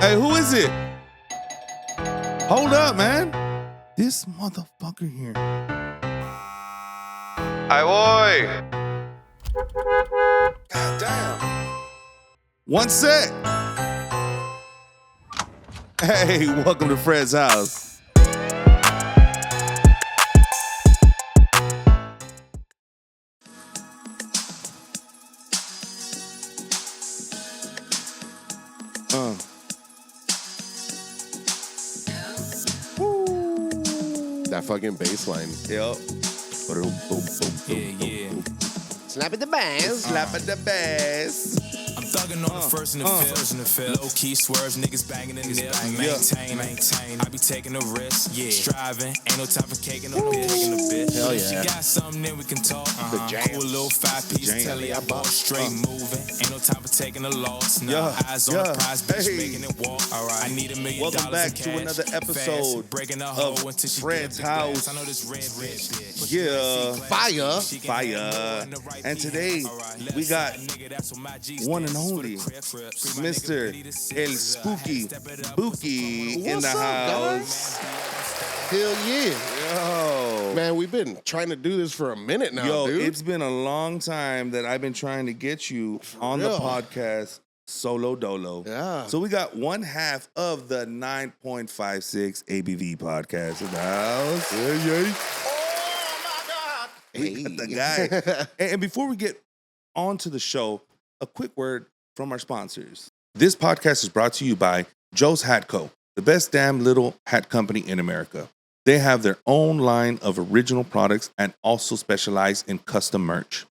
Hey, who is it? Hold up, man. This motherfucker here. Hey, boy. God damn. One sec. Hey, welcome to Fred's house. That fucking bass line. Yep. Yeah. Slap at the bass. Slap at the bass. I'm thugging on the first and the fifth. Low key swerves, niggas banging in the maintain. I be taking a risk, striving. Ain't no time for caking on no taking a bitch. Hell If she yeah. got something, then we can talk. The jams. Cool little 5-piece telly, I bought straight moving. Ain't no time for taking a loss. No eyes on the prize, bitch, making it walk. All right, I need $1 million. Welcome back in cash. to another episode Fast, breaking a hoe of until she Fred's get the glass. house. I know this red bitch. Yeah. Fire. And today, we got one and only Mr. El Spooky Bookie in What's the up, house. Hell yeah. Yo. Man, we've been trying to do this for a minute now, dude. It's been a long time that I've been trying to get you on the real. podcast solo dolo. Yeah. So we got one half of the 9.56 ABV podcast in the house. Yeah. We got the guy. And before we get on to the show, a quick word from our sponsors. This podcast is brought to you by Joe's Hat Co., the best damn little hat company in America. They have their own line of original products and also specialize in custom merch.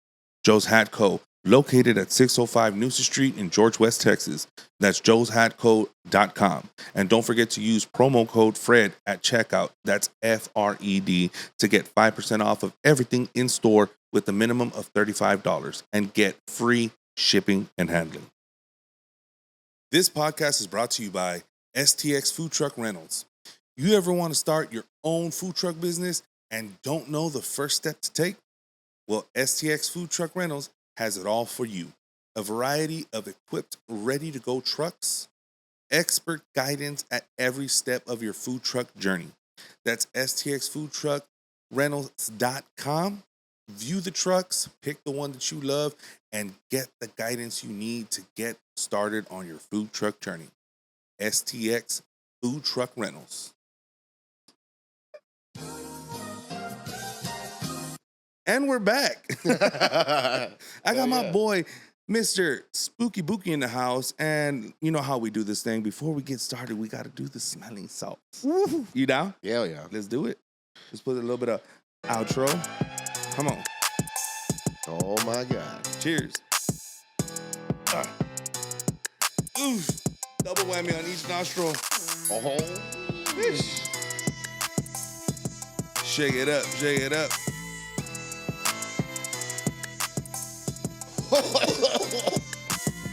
Joe's Hat Co., located at 605 Noosa Street in George West, Texas. That's joeshatco.com. And don't forget to use promo code FRED at checkout. That's FRED to get 5% off of everything in store with a minimum of $35 and get free shipping and handling. This podcast is brought to you by STX Food Truck Rentals. You ever want to start your own food truck business and don't know the first step to take? Well, STX Food Truck Rentals has it all for you. A variety of equipped, ready-to-go trucks, expert guidance at every step of your food truck journey. That's stxfoodtruckrentals.com. View the trucks, pick the one that you love, and get the guidance you need to get started on your food truck journey. STX Food Truck Rentals. And we're back. I got my boy, Mr. Spooky Bookie in the house. And you know how we do this thing. Before we get started, we got to do the smelling salts. You down? Hell yeah. Let's do it. Let's put a little bit of outro. Come on. Oh my God. Cheers. Oof. Double whammy on each nostril. Oh. Shake it up. Shake it up.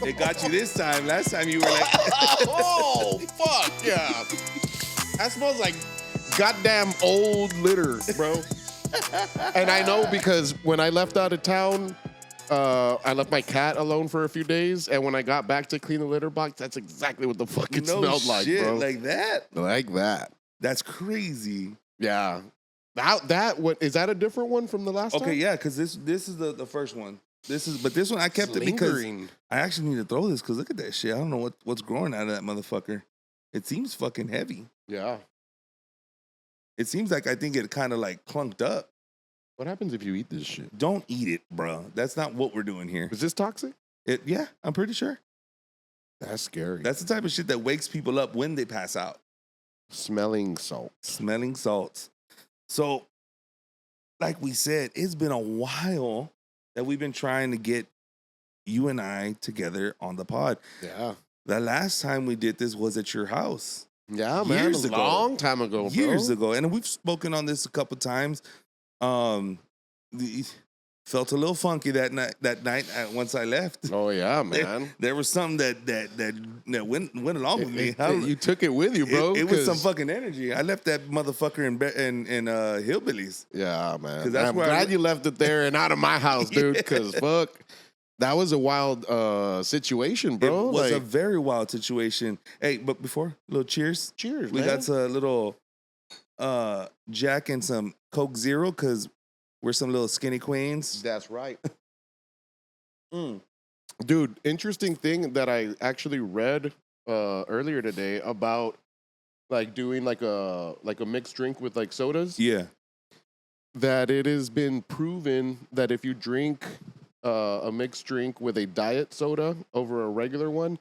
It got you this time. Last time you were like, Oh, fuck yeah. That smells like goddamn old litter, bro. And I know because when I left out of town, I left my cat alone for a few days, and when I got back to clean the litter box, that's exactly what the fuck it smelled like, shit, bro. like that. Like that. That's crazy. Yeah. What is that a different one from the last time? Okay, yeah, because this is the first one. But this one I kept it because Lingering. I actually need to throw this because look at that shit. I don't know what's growing out of that motherfucker. It seems fucking heavy. Yeah. It seems like I think it kind of like clunked up. What happens if you eat this shit? Don't eat it, bro. That's not what we're doing here. Is this toxic? Yeah, I'm pretty sure. That's scary. That's the type of shit that wakes people up when they pass out. Smelling salt. Smelling salts. So, like we said, it's been a while that we've been trying to get you and I together on the pod. Yeah. The last time we did this was at your house. Yeah, man. Years a ago. long time ago, bro. Years ago. And we've spoken on this a couple times. Felt a little funky that night once I left. Oh yeah, man. There was something that went along with me. You took it with you, bro. It was some fucking energy. I left that motherfucker in Hillbillies. Yeah, man. 'Cause that's I'm where glad you left it there and out of my house, dude. Because fuck, That was a wild situation, bro. It was a Like, very wild situation. Hey, but before, little cheers. cheers, We man. got a little Jack and some Coke Zero because we're some little skinny queens. That's right. Dude, interesting thing that I actually read earlier today about like doing like a mixed drink with like sodas. Yeah. That it has been proven that if you drink a mixed drink with a diet soda over a regular one,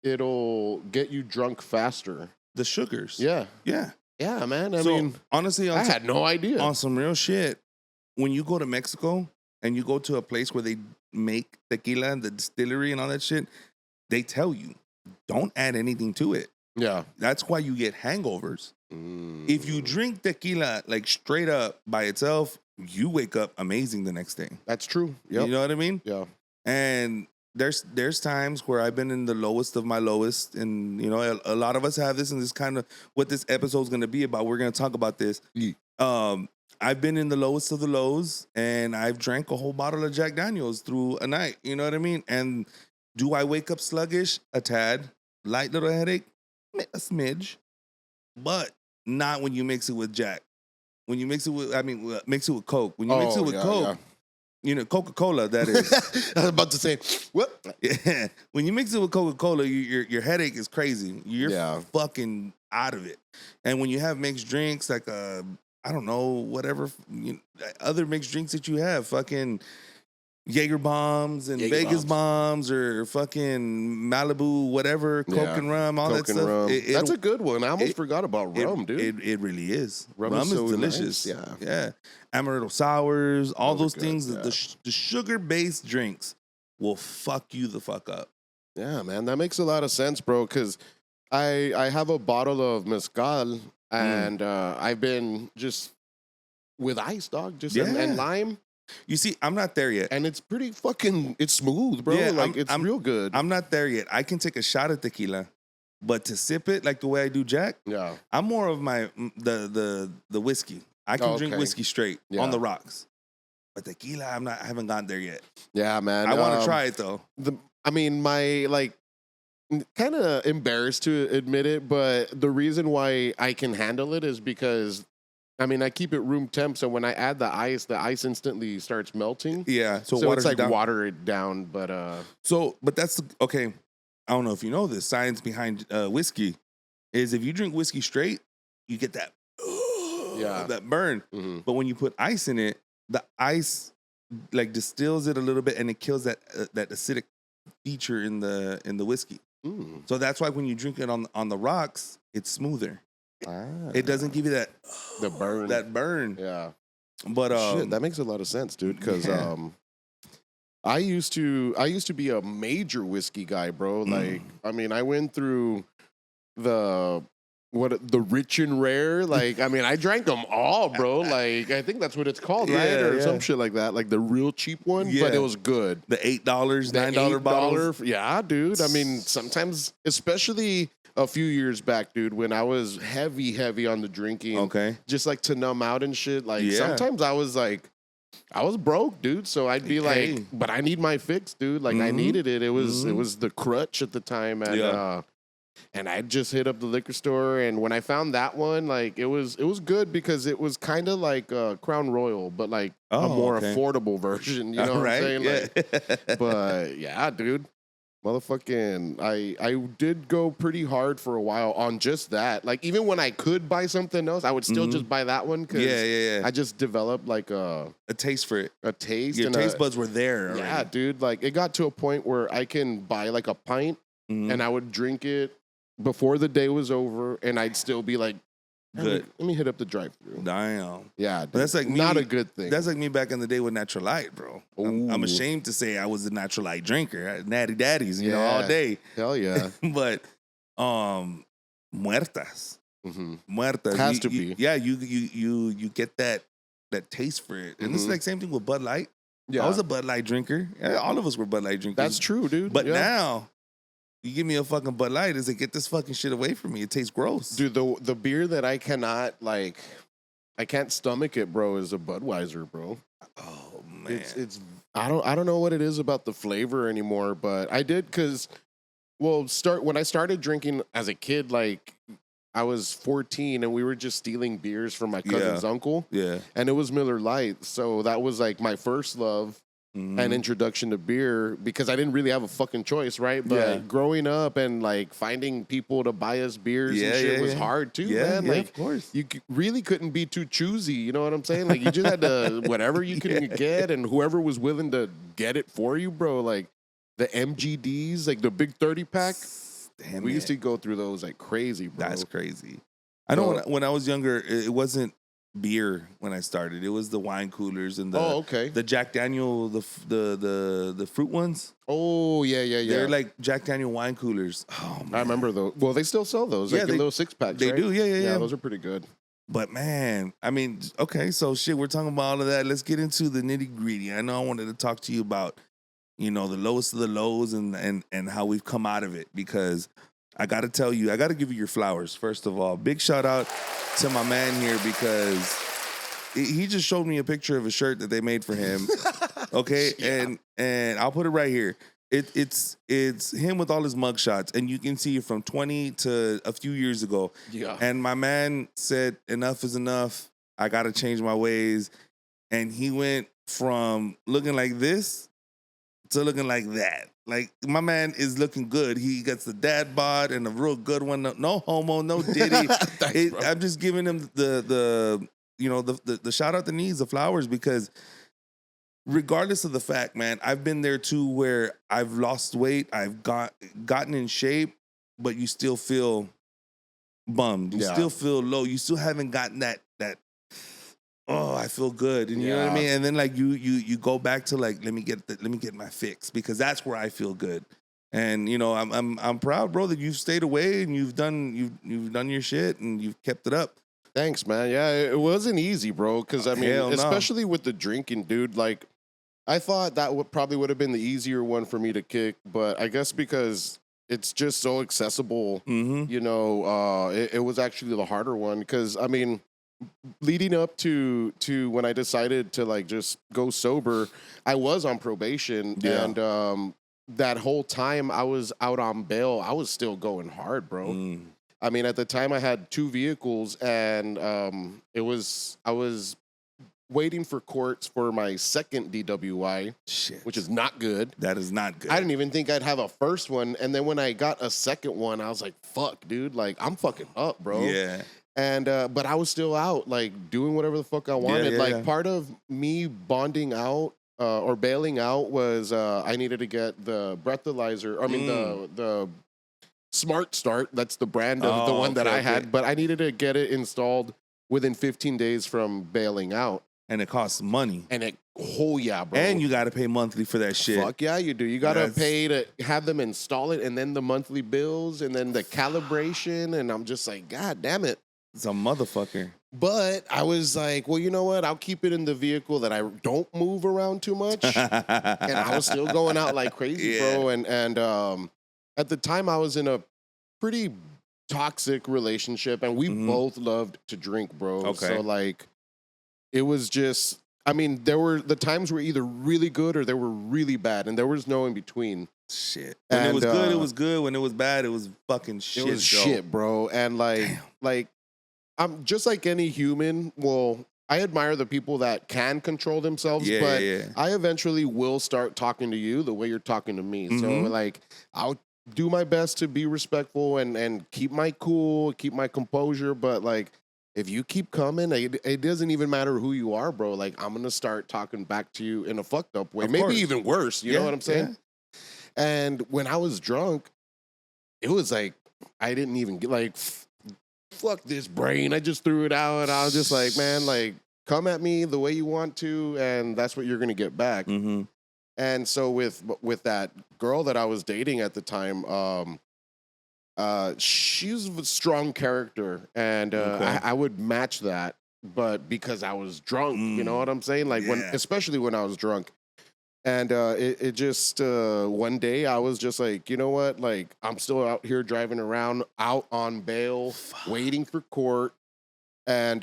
it'll get you drunk faster. The sugars. Yeah. Yeah. Yeah, man. I So, mean, honestly, I had no idea. on some real shit, when you go to Mexico and you go to a place where they make tequila and the distillery and all that shit, they tell you, don't add anything to it. Yeah. That's why you get hangovers. If you drink tequila like straight up by itself, you wake up amazing the next day. That's true. Yep. You know what I mean? Yeah. And there's times where I've been in the lowest of my lowest, and you know a lot of us have this, and this kind of what this episode is going to be about. We're going to talk about this. Yeah. I've been in the lowest of the lows, and I've drank a whole bottle of Jack Daniels through a night. You know what I mean? And do I wake up sluggish? A tad, light little headache, a smidge, but not when you mix it with Jack. When you mix it with, mix it with Coke. When you mix it with Coke, you know, Coca-Cola, that is. I was about to say, what? Yeah. When you mix it with Coca-Cola, your headache is crazy. You're fucking out of it. And when you have mixed drinks, like, I don't know, whatever, other mixed drinks that you have, fucking Jaeger bombs and Vegas bombs or fucking Malibu, whatever, Coke and rum, all that stuff. That's a good one. I almost forgot about rum, dude. It really is. Rum is so delicious. Nice. Yeah. Amaretto sours, all those good, things. yeah. The sugar-based drinks will fuck you the fuck up. Yeah, man, that makes a lot of sense, bro. Because I have a bottle of mezcal, and I've been just with ice, dog, and lime. You see, I'm not there yet. And it's pretty fucking, it's smooth, bro. Yeah, like, it's real good. I'm not there yet. I can take a shot of tequila, but to sip it like the way I do Jack, I'm more of the whiskey. I can drink whiskey straight on the rocks. But tequila, I haven't gotten there yet. Yeah, man. I want to try it, though. My kind of embarrassed to admit it, but the reason why I can handle it is because I keep it room temp, so when I add the ice instantly starts melting. Yeah, so it's like water it down, but but that's okay. I don't know if you know this. Science behind whiskey is if you drink whiskey straight, you get that that burn. Mm-hmm. But when you put ice in it, the ice like distills it a little bit, and it kills that acidic feature in the whiskey. So that's why when you drink it on the rocks, it's smoother. It doesn't give you that burn. Yeah. But shit, that makes a lot of sense, dude, because I used to be a major whiskey guy, bro. Like, I went through the rich and rare. Like, I drank them all, bro. Like, I think that's what it's called, right? Or some shit like that. Like the real cheap one, but it was good. The $8, $9 bottles. Yeah, dude. Sometimes, especially a few years back, dude, when I was heavy on the drinking. Okay. Just like to numb out and shit. Like sometimes I was broke, dude. So I'd be like, but I need my fix, dude. Like I needed it. It was the crutch at the time. And I'd just hit up the liquor store. And when I found that one, like it was good because it was kind of like Crown Royal, but like a more affordable version. You know what I'm saying? Yeah. Like, but yeah, dude. Motherfucking, I did go pretty hard for a while on just that. Like, even when I could buy something else, I would still just buy that one because I just developed like a taste for it. A taste. Your taste buds were there already. Yeah, dude. Like, it got to a point where I can buy like a pint and I would drink it before the day was over, and I'd still be like, good. Let me hit up the drive-thru. Damn. Yeah, dude. But that's like me, not a good thing. That's like me back in the day with Natural Light, bro. I'm ashamed to say I was a Natural Light drinker. Natty Daddies, you know, all day. Hell yeah. But muertas. Muertas. Has to be. Yeah, you get that taste for it. And it's like same thing with Bud Light. Yeah. I was a Bud Light drinker. All of us were Bud Light drinkers. That's true, dude. But now, you give me a fucking Bud Light, it's like, get this fucking shit away from me. It tastes gross. Dude, the beer that I cannot, I can't stomach it, bro, is a Budweiser, bro. Oh, man. It's I don't know what it is about the flavor anymore, but I did because when I started drinking as a kid, like I was 14 and we were just stealing beers from my cousin's uncle. Yeah. And it was Miller Lite. So that was like my first love and introduction to beer because I didn't really have a fucking choice, right? But growing up and like finding people to buy us beers and shit was hard too, man. Like, of course. You really couldn't be too choosy, you know what I'm saying? Like you just had to whatever you could get and whoever was willing to get it for you, bro. Like the MGDs, like the big 30 pack. Damn, we used to go through those like crazy, bro. That's crazy. I know when I was younger, it wasn't beer when I started. It was the wine coolers and the Jack Daniel, the fruit ones. Oh, yeah. They're like Jack Daniel wine coolers. Oh, man. I remember those. Well, they still sell those. Like in little 6-packs, They right? do, yeah. Those are pretty good. But man, I mean, okay, so shit, we're talking about all of that. Let's get into the nitty gritty. I know I wanted to talk to you about, the lowest of the lows and how we've come out of it, because I got to tell you, I got to give you your flowers, first of all. Big shout out to my man here, because he just showed me a picture of a shirt that they made for him. Okay, and I'll put it right here. It's him with all his mugshots, and you can see from 20 to a few years ago. Yeah. And my man said, enough is enough. I got to change my ways. And he went from looking like this to looking like that. Like, my man is looking good. He gets the dad bod and a real good one. No homo, no ditty. Thanks, I'm just giving him the shout out that needs the flowers, because regardless of the fact, man, I've been there too, where I've lost weight, I've gotten in shape, but you still feel bummed. You still feel low. You still haven't gotten that oh, I feel good. And you know what I mean? And then like you go back to like, let me get my fix, because that's where I feel good. And I'm proud, bro, that you've stayed away and you've done your shit and you've kept it up. Thanks, man. Yeah, it wasn't easy, bro, because I mean, especially with the drinking, dude, like I thought that probably would have been the easier one for me to kick, but I guess because it's just so accessible, it was actually the harder one, because I mean, leading up to when I decided to like just go sober, I was on probation, and that whole time I was out on bail, I was still going hard, bro. I mean, at the time I had 2 vehicles, and I was waiting for courts for my second DWI, which is not good. That is not good. I didn't even think I'd have a first one, and then when I got a second one, I was like, "Fuck, dude! Like I'm fucking up, bro." Yeah. And but I was still out, like doing whatever the fuck I wanted. Part of me bonding out or bailing out was I needed to get the breathalyzer. I mean the Smart Start. That's the brand of the one that I had, but I needed to get it installed within 15 days from bailing out. And it costs money. And bro. And you got to pay monthly for that shit. Fuck yeah, you do. You got to pay to have them install it, and then the monthly bills, and then the calibration. And I'm just like, God damn it. It's a motherfucker. But I was like, well, you know what? I'll keep it in the vehicle that I don't move around too much. And I was still going out like crazy, bro. And at the time, I was in a pretty toxic relationship, and we both loved to drink, bro. Okay. So, like, it was just, I mean, the times were either really good or they were really bad, and there was no in between. Shit. When it was good, it was good. When it was bad, it was fucking shit. It was shit, bro. And like, I'm just like any human. Well, I admire the people that can control themselves, but I eventually will start talking to you the way you're talking to me. So like, I'll do my best to be respectful and keep my cool, keep my composure. But like, if you keep coming, it doesn't even matter who you are, bro. Like, I'm gonna start talking back to you in a fucked up way, maybe even worse. You know what I'm saying? Yeah. And when I was drunk, it was like I didn't even get like. Fuck this brain. I just threw it out, and I was just like, man, like, come at me the way you want to, and that's what you're going to get back. And so with that girl that I was dating at the time, she's a strong character, and I would match that, but because I was drunk, you know what I'm saying? Like, especially when I was drunk. And it just, one day I was just like, you know what? Like, I'm still out here driving around, out on bail, waiting for court. And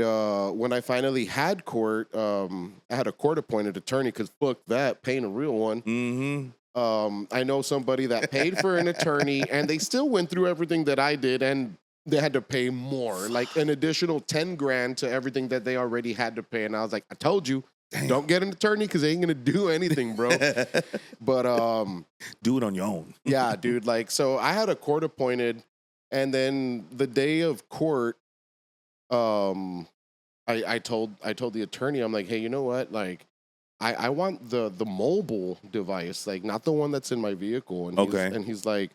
when I finally had court, I had a court-appointed attorney because fuck that, paying a real one. Mm-hmm. I know somebody that paid for an attorney, and they still went through everything that I did, and they had to pay more, like an additional 10 grand to everything that they already had to pay. And I was like, I told you, don't get an attorney because they ain't gonna do anything, bro. But do it on your own. yeah, dude. Like, so I had a court appointed, and then the day of court, I told the attorney, I'm like, hey, you know what? Like, I want the mobile device, like not the one that's in my vehicle. And he's like,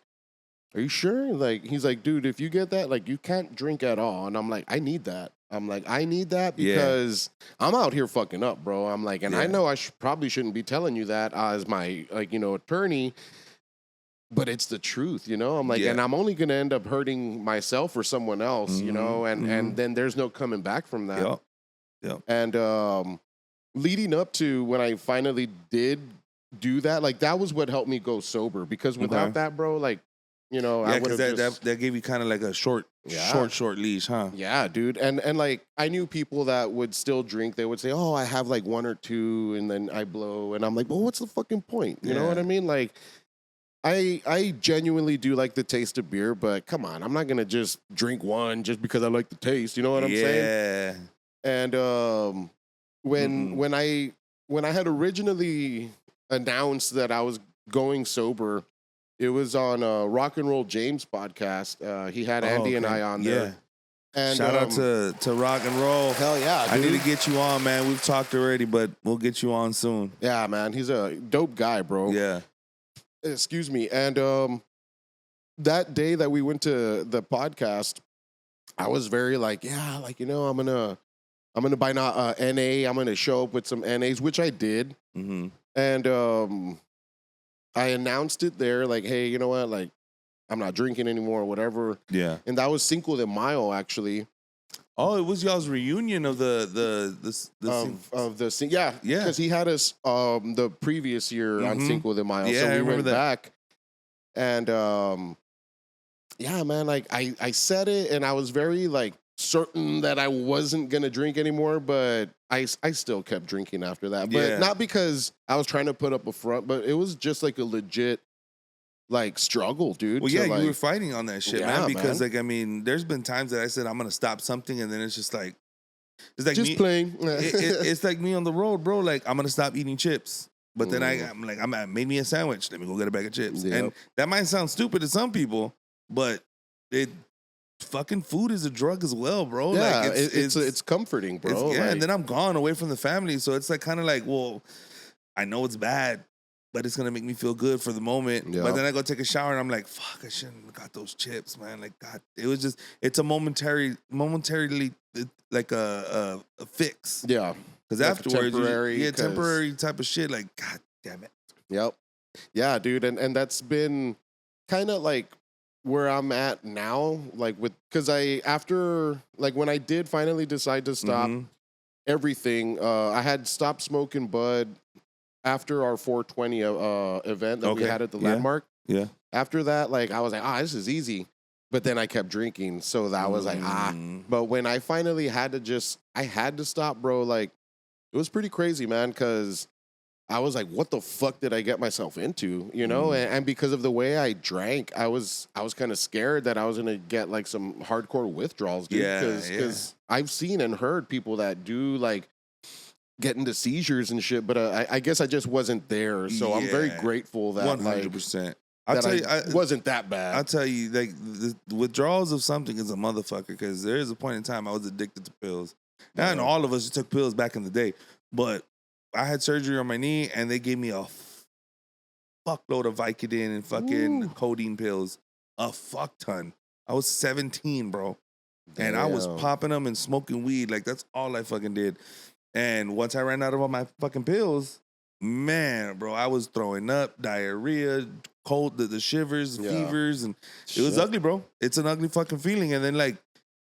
are you sure? Like, he's like, dude, if you get that, like, you can't drink at all. And I'm like, I need that. I'm like, I need that because I'm out here fucking up, bro. I'm like, and I know I probably shouldn't be telling you that as my, like, attorney, but it's the truth, I'm like, and I'm only going to end up hurting myself or someone else, and then there's no coming back from that. Yep. And leading up to when I finally did do that, like, that was what helped me go sober, because without that, bro, like, I would have that gave you kind of like a short leash, huh? Yeah, dude. And like, I knew people that would still drink. They would say, oh, I have like one or two and then I blow. And I'm like, well, what's the fucking point? You know what I mean? Like, I genuinely do like the taste of beer, but come on, I'm not going to just drink one just because I like the taste. You know what I'm saying? And when I had originally announced that I was going sober, it was on Rock and Roll James podcast. He had Andy and I on there. And shout out to Rock and Roll. Hell yeah, dude. I need to get you on, man. We've talked already, but we'll get you on soon. Yeah, man. He's a dope guy, bro. Yeah. Excuse me. And that day that we went to the podcast, I was very like, I'm gonna buy NA. I'm gonna show up with some NAs, which I did. Mm-hmm. And I announced it there, like, hey, you know what? Like, I'm not drinking anymore, or whatever. Yeah. And that was Cinco de Mayo, actually. Oh, it was y'all's reunion of the yeah. Because he had us the previous year on Cinco de Mayo. Yeah, so we I remember went that. back. And yeah, man, like I said it, and I was very like certain that I wasn't gonna drink anymore, but I still kept drinking after that. But not because I was trying to put up a front, but it was just like a legit like struggle, dude. Well, yeah, like, you were fighting on that shit, man. Because like, I mean, there's been times that I said I'm gonna stop something, and then it's just like just me, playing. It's like me on the road, bro. Like, I'm gonna stop eating chips. But then I'm like, made me a sandwich. Let me go get a bag of chips. Yep. And that might sound stupid to some people, but fucking food is a drug as well, bro. Yeah, like it's comforting, bro. And then I'm gone away from the family. So it's like kind of like, well, I know it's bad, but it's gonna make me feel good for the moment. Yep. But then I go take a shower and I'm like, fuck, I shouldn't have got those chips, man. Like, God, it's a momentarily like a fix. Yeah. Because like afterwards, temporary, temporary type of shit. Like, God damn it. Yep. Yeah, dude, and that's been kind of like where I'm at now. Like because after when I did finally decide to stop everything, I had stopped smoking bud after our 420 event that we had at the Landmark. Yeah. After that, like I was like, this is easy. But then I kept drinking, so that was like But when I finally had to stop, bro. Like, it was pretty crazy, man, because I was like, what the fuck did I get myself into? And because of the way I drank, I was kind of scared that I was gonna get like some hardcore withdrawals, dude. Because I've seen and heard people that do like get into seizures and shit, but I guess I just wasn't there. So I'm very grateful that 100%. I'll tell you, wasn't that bad. I'll tell you, like, the withdrawals of something is a motherfucker, because there is a point in time I was addicted to pills. Now, and all of us took pills back in the day, but I had surgery on my knee, and they gave me a fuckload of Vicodin and fucking codeine pills. A fuck ton. I was 17, bro. And I was popping them and smoking weed. Like, that's all I fucking did. And once I ran out of all my fucking pills, man, bro, I was throwing up, diarrhea, cold, the shivers, fevers, and it was ugly, bro. It's an ugly fucking feeling. And then, like,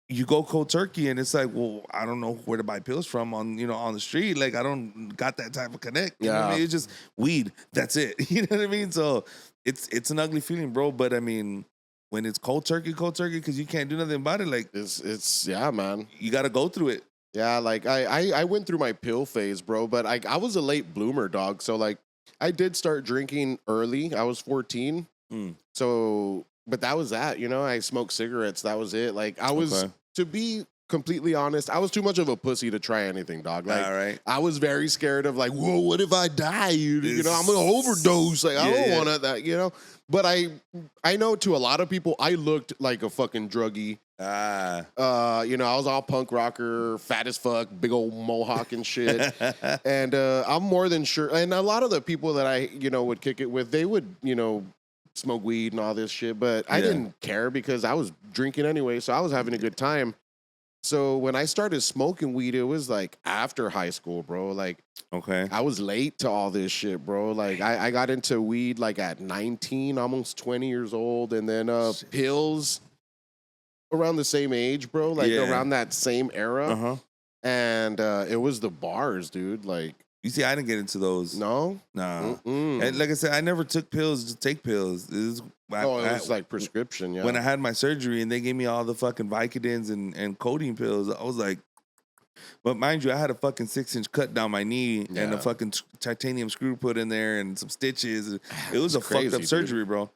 you go cold turkey, and it's like, well, I don't know where to buy pills from on the street. Like, I don't got that type of connect. You know what I mean? It's just weed. That's it. You know what I mean? So it's an ugly feeling, bro. But I mean, when it's cold turkey, because you can't do nothing about it. Like It's yeah, man. you got to go through it. Yeah, like I went through my pill phase, bro, but I was a late bloomer, dog. So like I did start drinking early. I was 14. So, but that was that, you know, I smoked cigarettes. That was it. Like I was, to be completely honest, I was too much of a pussy to try anything, dog. Like All right. I was very scared of like, whoa, what if I die? You know, I'm gonna overdose. Like I don't want that, you know. But I know to a lot of people, I looked like a fucking druggie. You know, I was all punk rocker, fat as fuck, big old mohawk and shit. And I'm more than sure. And a lot of the people that I, you know, would kick it with, they would, you know, smoke weed and all this shit. But I didn't care because I was drinking anyway. So I was having a good time. So when I started smoking weed, it was like after high school, bro. Like, I was late to all this shit, bro. Like I got into weed like at 19, almost 20 years old. And then pills around the same age, bro. Like around that same era. And it was the bars, dude. Like, you see, I didn't get into those. No? No. And like I said, I never took pills to take pills. It was like prescription, yeah. When I had my surgery and they gave me all the fucking Vicodins and codeine pills, I was like, but mind you, I had a fucking 6-inch cut down my knee and a fucking titanium screw put in there and some stitches. It was a fucked up surgery, bro.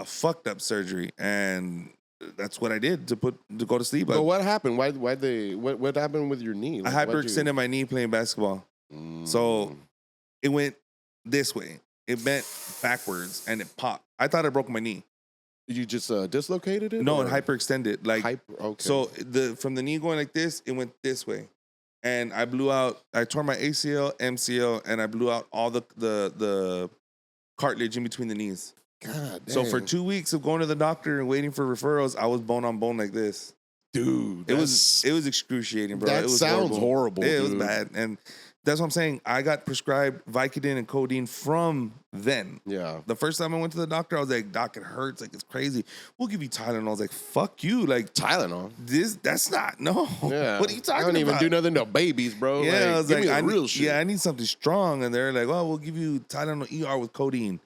Fucked up surgery. And that's what I did to go to sleep. But what happened? What happened with your knee? Like, I hyperextended my knee playing basketball. So it went this way. It bent backwards and it popped. I thought I broke my knee. You just dislocated it? No, it hyperextended. Like okay. So from the knee going like this, it went this way. And I blew out, I tore my ACL, MCL, and I blew out all the cartilage in between the knees. God damn. So for 2 weeks of going to the doctor and waiting for referrals, I was bone on bone like this. Dude. It was excruciating, bro. That it was sounds horrible. It was bad. And that's what I'm saying. I got prescribed Vicodin and codeine from then. Yeah. The first time I went to the doctor, I was like, Doc, it hurts. Like, it's crazy. We'll give you Tylenol. I was like, fuck you. Like, Tylenol? That's not, no. Yeah. What are you talking about? I don't even do nothing to babies, bro. Yeah, like, I was give like, me the real shit. Yeah, I need something strong. And they're like, oh, we'll give you Tylenol ER with codeine.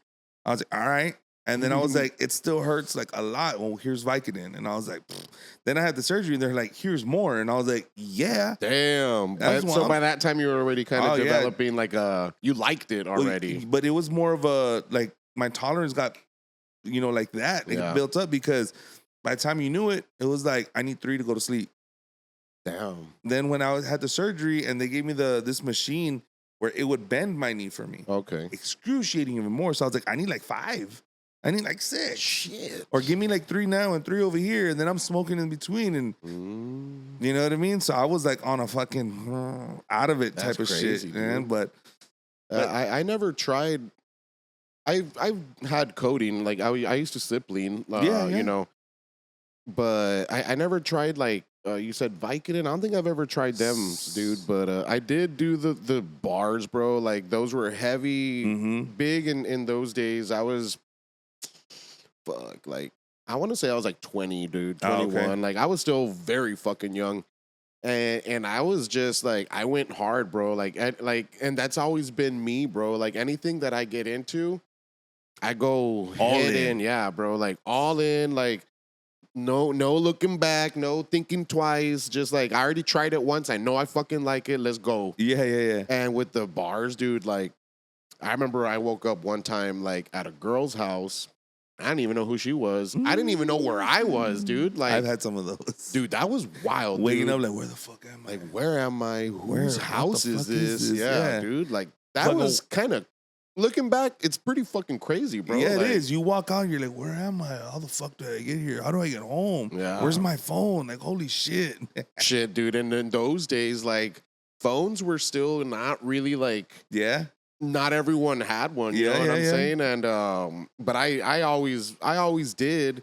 I was like, all right. And then I was like, it still hurts like a lot. Well, here's Vicodin. And I was like, pfft. Then I had the surgery and they're like, here's more. And I was like, yeah. Damn. So by that time you were already kind of developing like you liked it already. But it was more of a, like, my tolerance got, you know, like that. It built up because by the time you knew it, it was like, I need 3 to go to sleep. Damn. Then when I had the surgery and they gave me this machine where it would bend my knee for me. Okay. Excruciating even more. So I was like, I need like 5. I need like 6. Shit. Or give me like 3 now and 3 over here. And then I'm smoking in between. And you know what I mean? So I was like on a fucking out of it type of crazy, shit, man. But I never tried. I've had codeine. Like I used to sip lean, you know. But I never tried like you said Vicodin. I don't think I've ever tried them, dude. But I did do the bars, bro. Like those were heavy, big in those days. I was like I want to say I was like 20, dude, 21. Oh, okay. Like I was still very fucking young. And I was just like, I went hard, bro. And that's always been me, bro. Like anything that I get into, I go all head in. Yeah, bro. Like all in, like no looking back, no thinking twice. Just like I already tried it once. I know I fucking like it. Let's go. Yeah. And with the bars, dude, like I remember I woke up one time like at a girl's house. I didn't even know who she was. I didn't even know where I was, dude. Like I've had some of those. Dude, that was wild. Waking up like, where the fuck am I? Like, where am I? Whose house is this? Yeah, dude. Like that was kind of looking back. It's pretty fucking crazy, bro. Yeah, like, it is. You walk out, you're like, where am I? How the fuck do I get here? How do I get home? Yeah. Where's my phone? Like, holy shit. Shit, dude. And in those days, like phones were still not really like. Yeah. Not everyone had one, you know what I'm saying? And but I always did,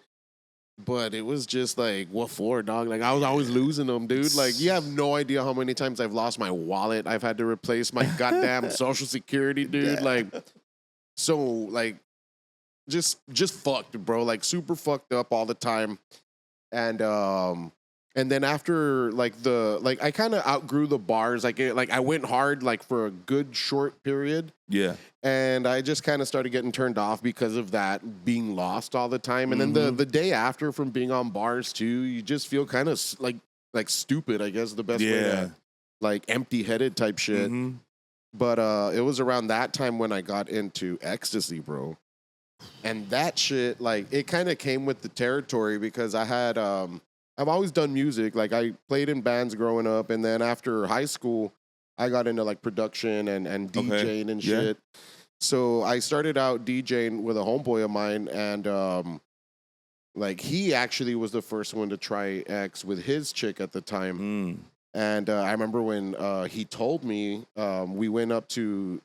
but it was just like, what for, dog? Like I was always losing them, dude. Like you have no idea how many times I've lost my wallet. I've had to replace my goddamn social security, dude. Yeah. Like so like just fucked, bro. Like super fucked up all the time. And And then after I kind of outgrew the bars. I went hard like for a good short period. Yeah. And I just kind of started getting turned off because of that being lost all the time. And then the day after from being on bars too, you just feel kind of like stupid, I guess is the best way to, like empty-headed type shit. But it was around that time when I got into ecstasy, bro. And that shit, like, it kind of came with the territory because I had, I've always done music. Like, I played in bands growing up. And then after high school, I got into, like, production and DJing and shit. So I started out DJing with a homeboy of mine. And, like, he actually was the first one to try X with his chick at the time. And I remember when he told me, we went up to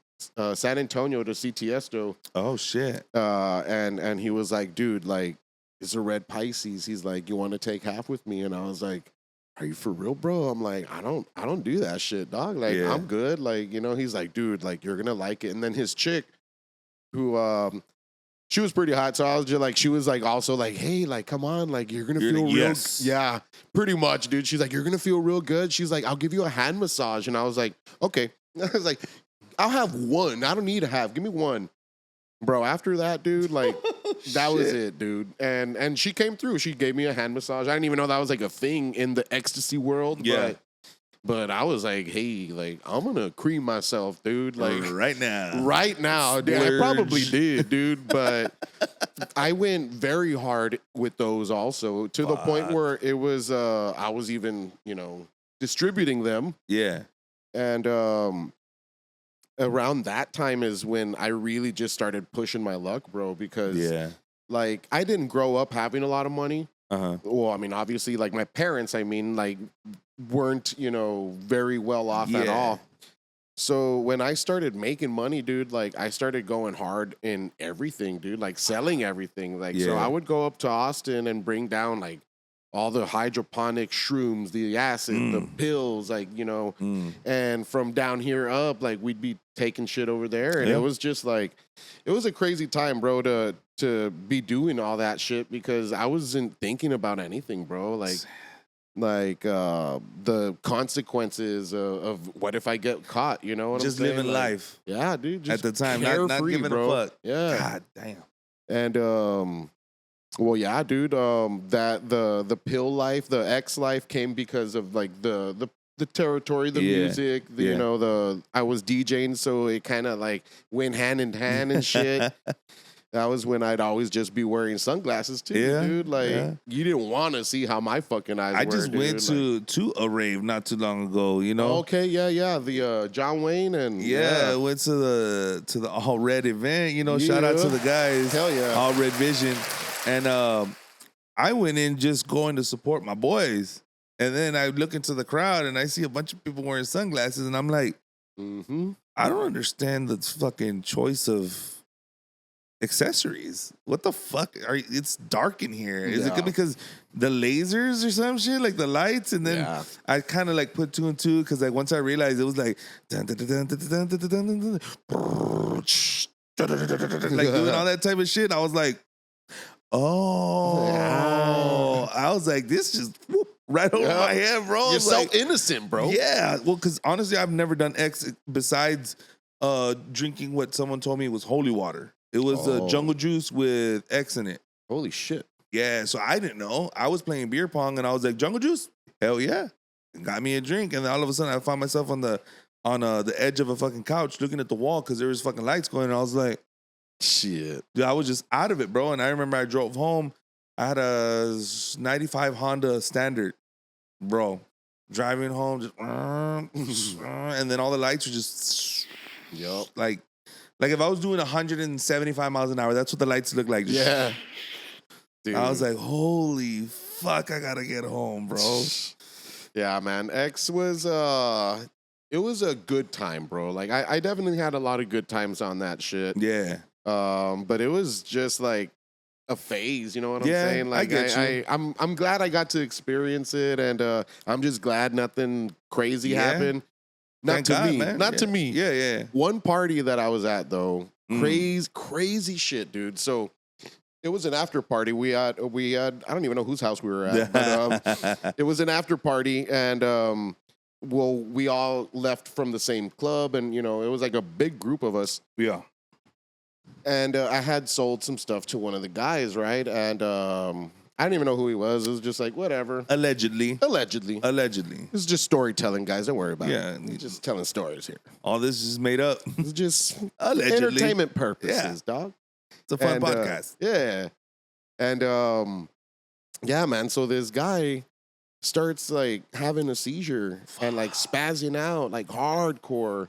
San Antonio to see Tiesto. Oh shit! And he was like, "Dude, like, it's a red Pisces." He's like, "You want to take half with me?" And I was like, "Are you for real, bro?" I'm like, "I don't do that shit, dog. Like, I'm good." Like, you know, he's like, "Dude, like, you're gonna like it." And then his chick, who she was pretty hot, so I was just like, she was like also like, "Hey, like, come on, like, you're gonna feel real." Yeah, pretty much, dude. She's like, "You're gonna feel real good." She's like, "I'll give you a hand massage," and I was like, "Okay." I was like, I'll have one. I don't need to have. Give me one. Bro, after that, dude, like, that was it, dude. And she came through. She gave me a hand massage. I didn't even know that was, like, a thing in the ecstasy world. Yeah. But I was like, hey, like, I'm going to cream myself, dude. Like, right now. Right now. Dude, I probably did, dude. But I went very hard with those also to the point where it was, I was even, you know, distributing them. Yeah. And, around that time is when I really just started pushing my luck, bro, because like I didn't grow up having a lot of money. Well, I mean, obviously, like my parents, I mean, like weren't, you know, very well off at all. So when I started making money, dude, like I started going hard in everything, dude, like selling everything. Like, so I would go up to Austin and bring down like all the hydroponic shrooms, the acid, the pills, like, you know, and from down here up, like we'd be taking shit over there. And it was just like, it was a crazy time, bro, to be doing all that shit because I wasn't thinking about anything, bro. Like the consequences of what if I get caught, you know what just I'm saying? living like, life. Yeah, dude. Just at the time, not giving bro. a fuck. Yeah. God damn. And well, yeah, dude. That the pill life, the X life came because of like the territory, the music. You know, I was DJing, so it kind of like went hand in hand and shit. That was when I'd always just be wearing sunglasses too, dude. Like you didn't want to see how my fucking eyes were. I just went to a rave not too long ago, you know. Okay, yeah. The John Wayne and I went to the All Red event, you know. Shout out to the guys. Hell yeah. All Red Vision. And I went in just going to support my boys. And then I look into the crowd and I see a bunch of people wearing sunglasses and I'm like, I don't understand the fucking choice of accessories. What the fuck? It's dark in here. Is it because the lasers or some shit, like the lights? And then I kind of like put two and two because like once I realized it was like like doing all that type of shit, I was like, I was like, this just right over my head, bro. You're so like, innocent, bro. Yeah, well, because honestly, I've never done X besides drinking what someone told me was holy water. It was jungle juice with X in it. Holy shit. Yeah, so I didn't know. I was playing beer pong and I was like, jungle juice? Hell yeah. Got me a drink. And then all of a sudden I found myself on the edge of a fucking couch looking at the wall because there was fucking lights going and I was like, shit. Dude, I was just out of it, bro. And I remember I drove home. I had a 95 Honda Standard, bro. Driving home, just and then all the lights were just like if I was doing 175 miles an hour, that's what the lights look like. Just, dude. I was like, holy fuck, I gotta get home, bro. Yeah, man. X was it was a good time, bro. Like I definitely had a lot of good times on that shit. Yeah. But it was just like a phase, you know what I'm saying? Like I'm glad I got to experience it, and I'm just glad nothing crazy happened. Not to me. Not to me. Yeah. One party that I was at though, crazy shit, dude. So It was an after party. We had. I don't even know whose house we were at, but it was an after party, and we all left from the same club, and it was like a big group of us. Yeah. And I had sold some stuff to one of the guys, right? And I didn't even know who he was. It was just like whatever. Allegedly. It's just storytelling, guys. Don't worry about it. Yeah. We're just telling stories here. All this is made up. It's just Allegedly. entertainment purposes, dog. It's a fun podcast. Yeah. And yeah, man. So this guy starts like having a seizure and like spazzing out like hardcore.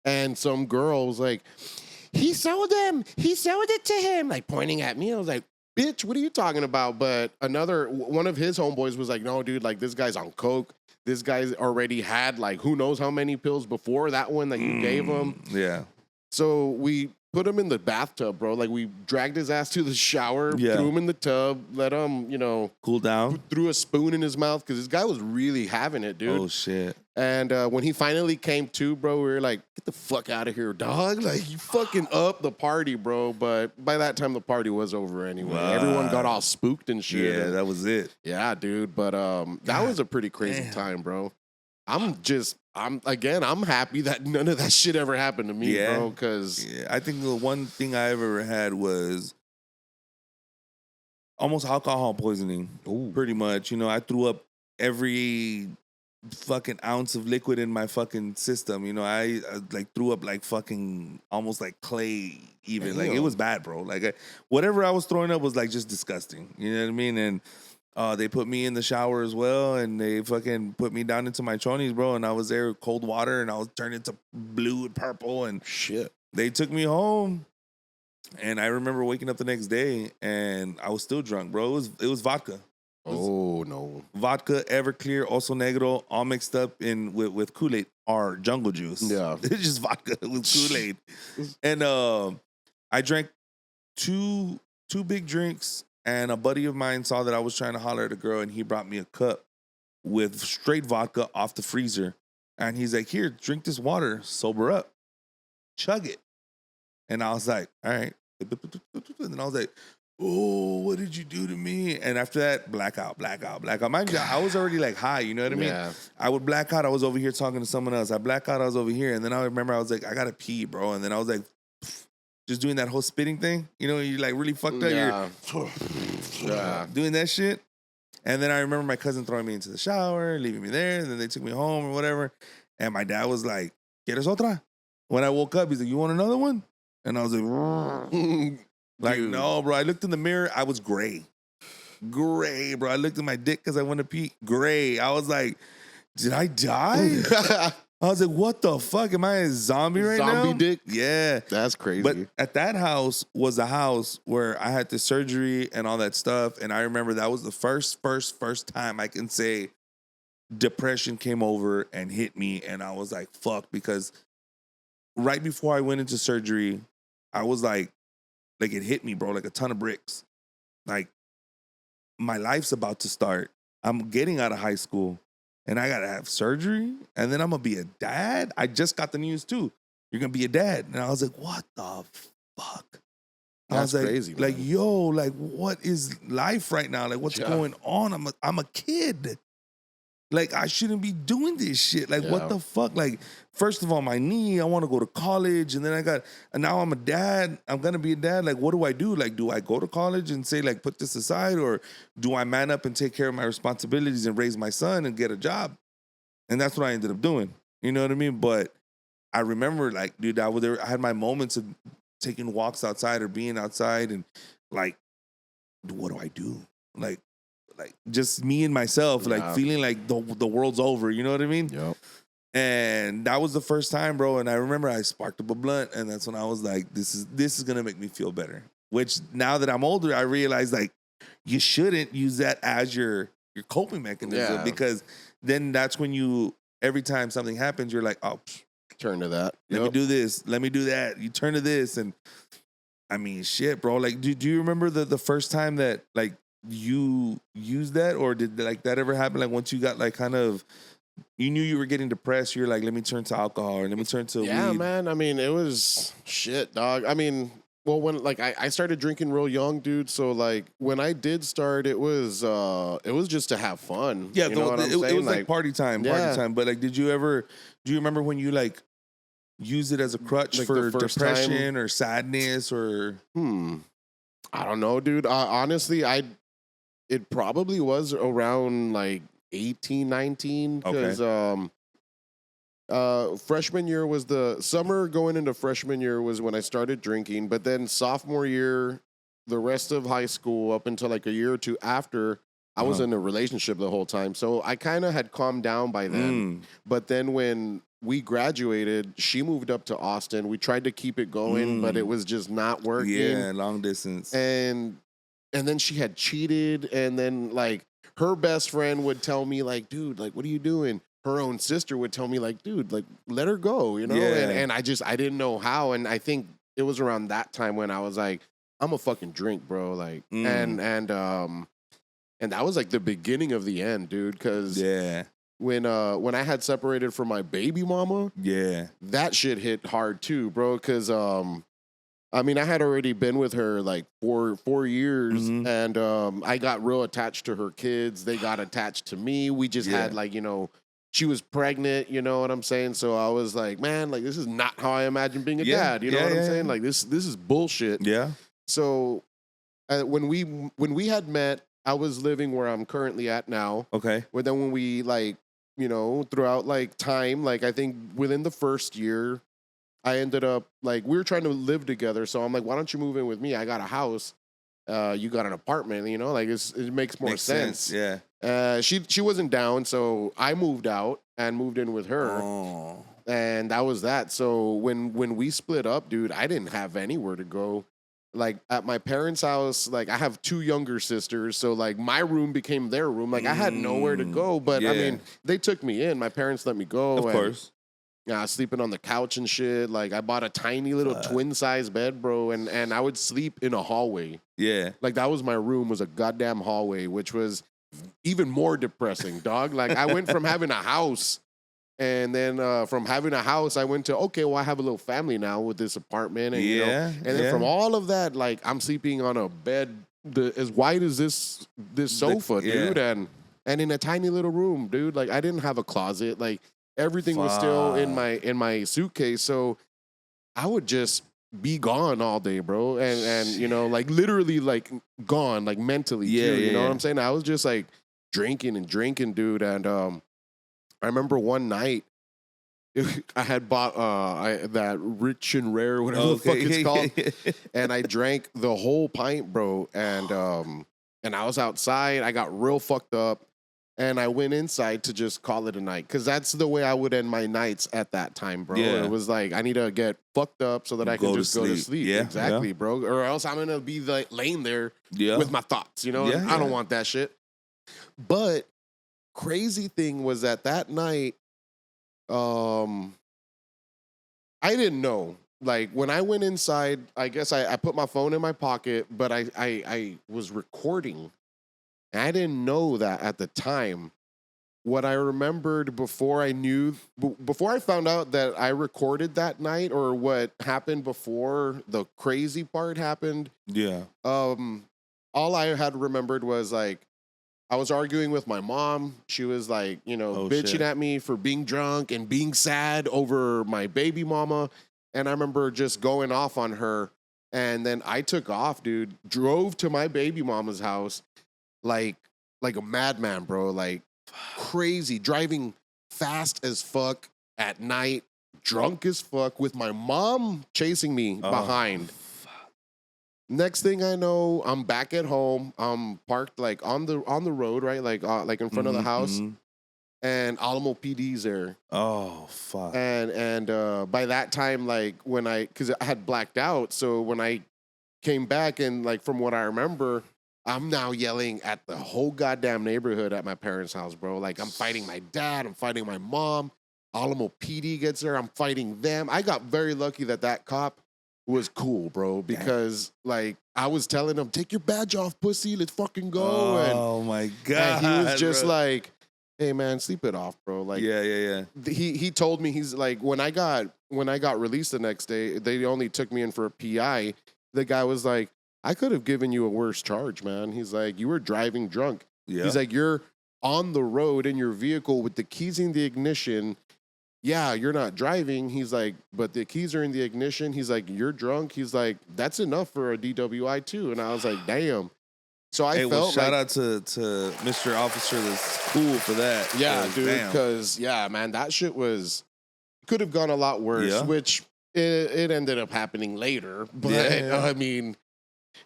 And some girl was like, he sold it to him, like pointing at me. I was like, bitch, what are you talking about? But one of his homeboys was like, no, dude, like this guy's on coke. This guy's already had like who knows how many pills before that one that you gave him. Yeah. So we put him in the bathtub, bro. Like we dragged his ass to the shower, threw him in the tub, let him, cool down. Threw a spoon in his mouth because this guy was really having it, dude. Oh shit. And when he finally came to, bro, we were like, get the fuck out of here, dog. Like, you fucking up the party, bro. But by that time, the party was over anyway. Everyone got all spooked and shit. Yeah, that was it. Yeah, dude. But that was a pretty crazy time, bro. I'm happy that none of that shit ever happened to me, bro. Because I think the one thing I ever had was almost alcohol poisoning. Ooh. Pretty much. I threw up every fucking ounce of liquid in my fucking system. I like threw up like fucking almost like clay even. Damn. Like it was bad, bro. Like whatever I was throwing up was like just disgusting. You know what I mean? And they put me in the shower as well, and they fucking put me down into my chonies, bro. And I was there with cold water, and I was turned into blue and purple, and shit. They took me home, and I remember waking up the next day, and I was still drunk, bro. It was vodka. Oh no! Vodka, Everclear, also Negro, all mixed up with Kool-Aid or Jungle Juice. Yeah, it's just vodka with Kool-Aid, and I drank two big drinks. And a buddy of mine saw that I was trying to holler at a girl, and he brought me a cup with straight vodka off the freezer. And he's like, here, drink this water, sober up, chug it. And I was like, all right. And then I was like, oh, what did you do to me? And after that, blackout. Mind you, I was already like high, you know what I mean? Yeah. I would black out, I was over here talking to someone else. I black out, I was over here. And then I remember I was like, I got to pee, bro. And then I was like, just doing that whole spitting thing, you like really fucked up. You're doing that shit. And then I remember my cousin throwing me into the shower, leaving me there. And then they took me home or whatever. And my dad was like, ¿Quieres otra? When I woke up, he's like, you want another one? And I was like, Dude. no, bro. I looked in the mirror. I was gray, bro. I looked at my dick because I wanted to pee. Gray. I was like, did I die? I was like, what the fuck? Am I a zombie right now? Zombie dick? Yeah. That's crazy. But at that house was a house where I had the surgery and all that stuff. And I remember that was the first time I can say depression came over and hit me. And I was like, fuck. Because right before I went into surgery, I was like it hit me, bro, like a ton of bricks. Like, my life's about to start. I'm getting out of high school. And I gotta have surgery, and then I'm gonna be a dad. I just got the news too. You're gonna be a dad, and I was like, "What the fuck?" I was like, crazy, man. like, yo, like, what is life right now? Like, what's going on? I'm a kid. Like, I shouldn't be doing this shit. Like, what the fuck? Like, first of all, my knee, I want to go to college. And then now I'm a dad. I'm going to be a dad. Like, what do I do? Like, do I go to college and say, like, put this aside? Or do I man up and take care of my responsibilities and raise my son and get a job? And that's what I ended up doing. You know what I mean? But I remember, like, dude, I had my moments of taking walks outside or being outside and, like, what do I do? Like just me and myself, like feeling like the world's over. You know what I mean? Yep. And that was the first time, bro. And I remember I sparked up a blunt, and that's when I was like, this is gonna make me feel better. Which now that I'm older, I realize like you shouldn't use that as your coping mechanism because then that's when every time something happens, you're like, oh, turn to that. Let me do this. Let me do that. You turn to this, and I mean, shit, bro. Like, do you remember the first time that like you used that, or did like that ever happen? Like once you got like kind of, you knew you were getting depressed, you're like, let me turn to alcohol or let me turn to weed. Yeah, man. I mean, it was shit, dog. I mean, Well, when like I started drinking real young, dude. So like when I did start, it was just to have fun. Yeah, you know what I'm it saying? was like party time. But like, do you remember when you like use it as a crutch Like for the first depression or sadness or? I don't know, dude. Honestly, it probably was around like 18, 19 because freshman year was the summer going into freshman year was when I started drinking, but then sophomore year, the rest of high school up until like a year or two after, I was in a relationship the whole time. So I kind of had calmed down by then. But then when we graduated, she moved up to Austin. We tried to keep it going, but it was just not working. Yeah, long distance. And then she had cheated, and then like her best friend would tell me like, dude, like, what are you doing? Her own sister would tell me like, dude, like, let her go, you know? Yeah. And I didn't know how. And I think it was around that time when I was like, I'm a fucking drink, bro. Like, and that was like the beginning of the end, dude. Cause when I had separated from my baby mama, that shit hit hard too, bro. Cause I mean, I had already been with her like 4 years, and I got real attached to her kids. They got attached to me. We just had like, you know, she was pregnant, you know what I'm saying? So I was like, man, like this is not how I imagine being a dad. You know what I'm saying? Like this is bullshit. Yeah. So when we had met, I was living where I'm currently at now. Okay. But then when we like, you know, throughout like time, like I think within the first year, I ended up like we were trying to live together. So I'm like, why don't you move in with me? I got a house. You got an apartment. You know, like it makes more sense. Yeah. She wasn't down, so I moved out and moved in with her. Oh. And that was that. So when we split up, dude, I didn't have anywhere to go. Like at my parents' house, like I have 2 younger sisters, so like my room became their room. Like I had nowhere to go, but I mean, they took me in. My parents let me go. Of course. Yeah, sleeping on the couch and shit. Like I bought a tiny little twin size bed, bro, and I would sleep in a hallway. Yeah. Like that was my room, was a goddamn hallway, which was even more depressing, dog. Like I went from having a house, and then from having a house, I went to, okay, well, I have a little family now with this apartment, and you know, and then from all of that, like I'm sleeping on a bed as wide as this sofa, dude, and in a tiny little room, dude. Like I didn't have a closet, like everything was still in my suitcase, so I would just be gone all day, bro, and you know, like literally like gone, like mentally too. You know what I'm saying? I was just like drinking, dude, and I remember one night I had bought that Rich and Rare, whatever the fuck it's called, and I drank the whole pint, bro, and I was outside. I got real fucked up, and I went inside to just call it a night, because that's the way I would end my nights at that time, bro. Yeah. It was like I need to get fucked up so that I can just go to sleep. Yeah, exactly, bro. Or else I'm gonna be like laying there with my thoughts. You know, I don't want that shit. But crazy thing was that night, I didn't know. Like when I went inside, I guess I put my phone in my pocket, but I was recording. And I didn't know that at the time. What I remembered before I found out that I recorded that night, or what happened before the crazy part happened. Yeah. All I had remembered was like, I was arguing with my mom. She was like, you know, bitching at me for being drunk and being sad over my baby mama. And I remember just going off on her. And then I took off, dude, drove to my baby mama's house like a madman, bro. Like crazy, driving fast as fuck at night, drunk as fuck, with my mom chasing me behind. Next thing I know, I'm back at home. I'm parked like on the road, right? Like in front of the house. And Alamo PD's there. Oh fuck. And by that time, like because I had blacked out, so when I came back, and like from what I remember, I'm now yelling at the whole goddamn neighborhood at my parents' house, bro. Like I'm fighting my dad, I'm fighting my mom. Alamo PD gets there, I'm fighting them. I got very lucky that cop was cool, bro, because like I was telling him, take your badge off, pussy, let's fucking go. Oh my god. And he was just like, hey man, sleep it off, bro. Like he told me, he's like, when I got released the next day, they only took me in for a PI. the guy was like, I could have given you a worse charge, man. He's like, you were driving drunk. Yeah. He's like, you're on the road in your vehicle with the keys in the ignition. Yeah, you're not driving. He's like, but the keys are in the ignition. He's like, you're drunk. He's like, that's enough for a DWI too. And I was like, damn. So I felt shout out to Mr. Officer that's cool for that. Yeah, dude, damn. because, yeah, man, that shit could have gone a lot worse, Yeah. which it ended up happening later. But, I mean,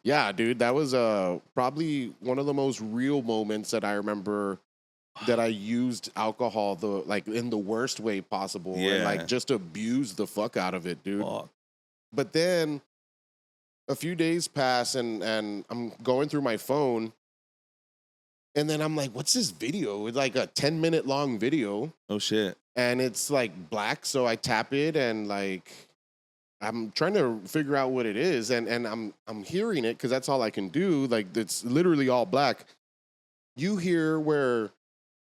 yeah, dude, that was probably one of the most real moments that I remember that I used alcohol in the worst way possible. Yeah. And, like, just abused the fuck out of it, dude. Fuck. But then a few days pass and I'm going through my phone and then I'm like, what's this video? It's like a 10-minute long video Oh shit. and it's like black. So I tap it and like, I'm trying to figure out what it is. And I'm hearing it because that's all I can do. Like it's literally all black. You hear where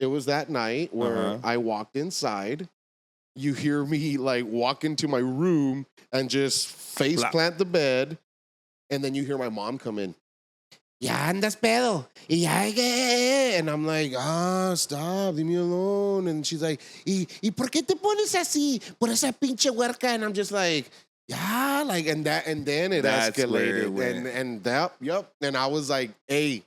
it was that night where I walked inside. You hear me like walk into my room and just face plant the bed. And then you hear my mom come in. Ya andas pedo. And I'm like, stop, leave me alone. And she's like, ¿Y por qué te pones así? Por esa pinche huerca. And I'm just like, yeah, like, and then it That's where it escalated. went. And that, yep. And I was like, hey,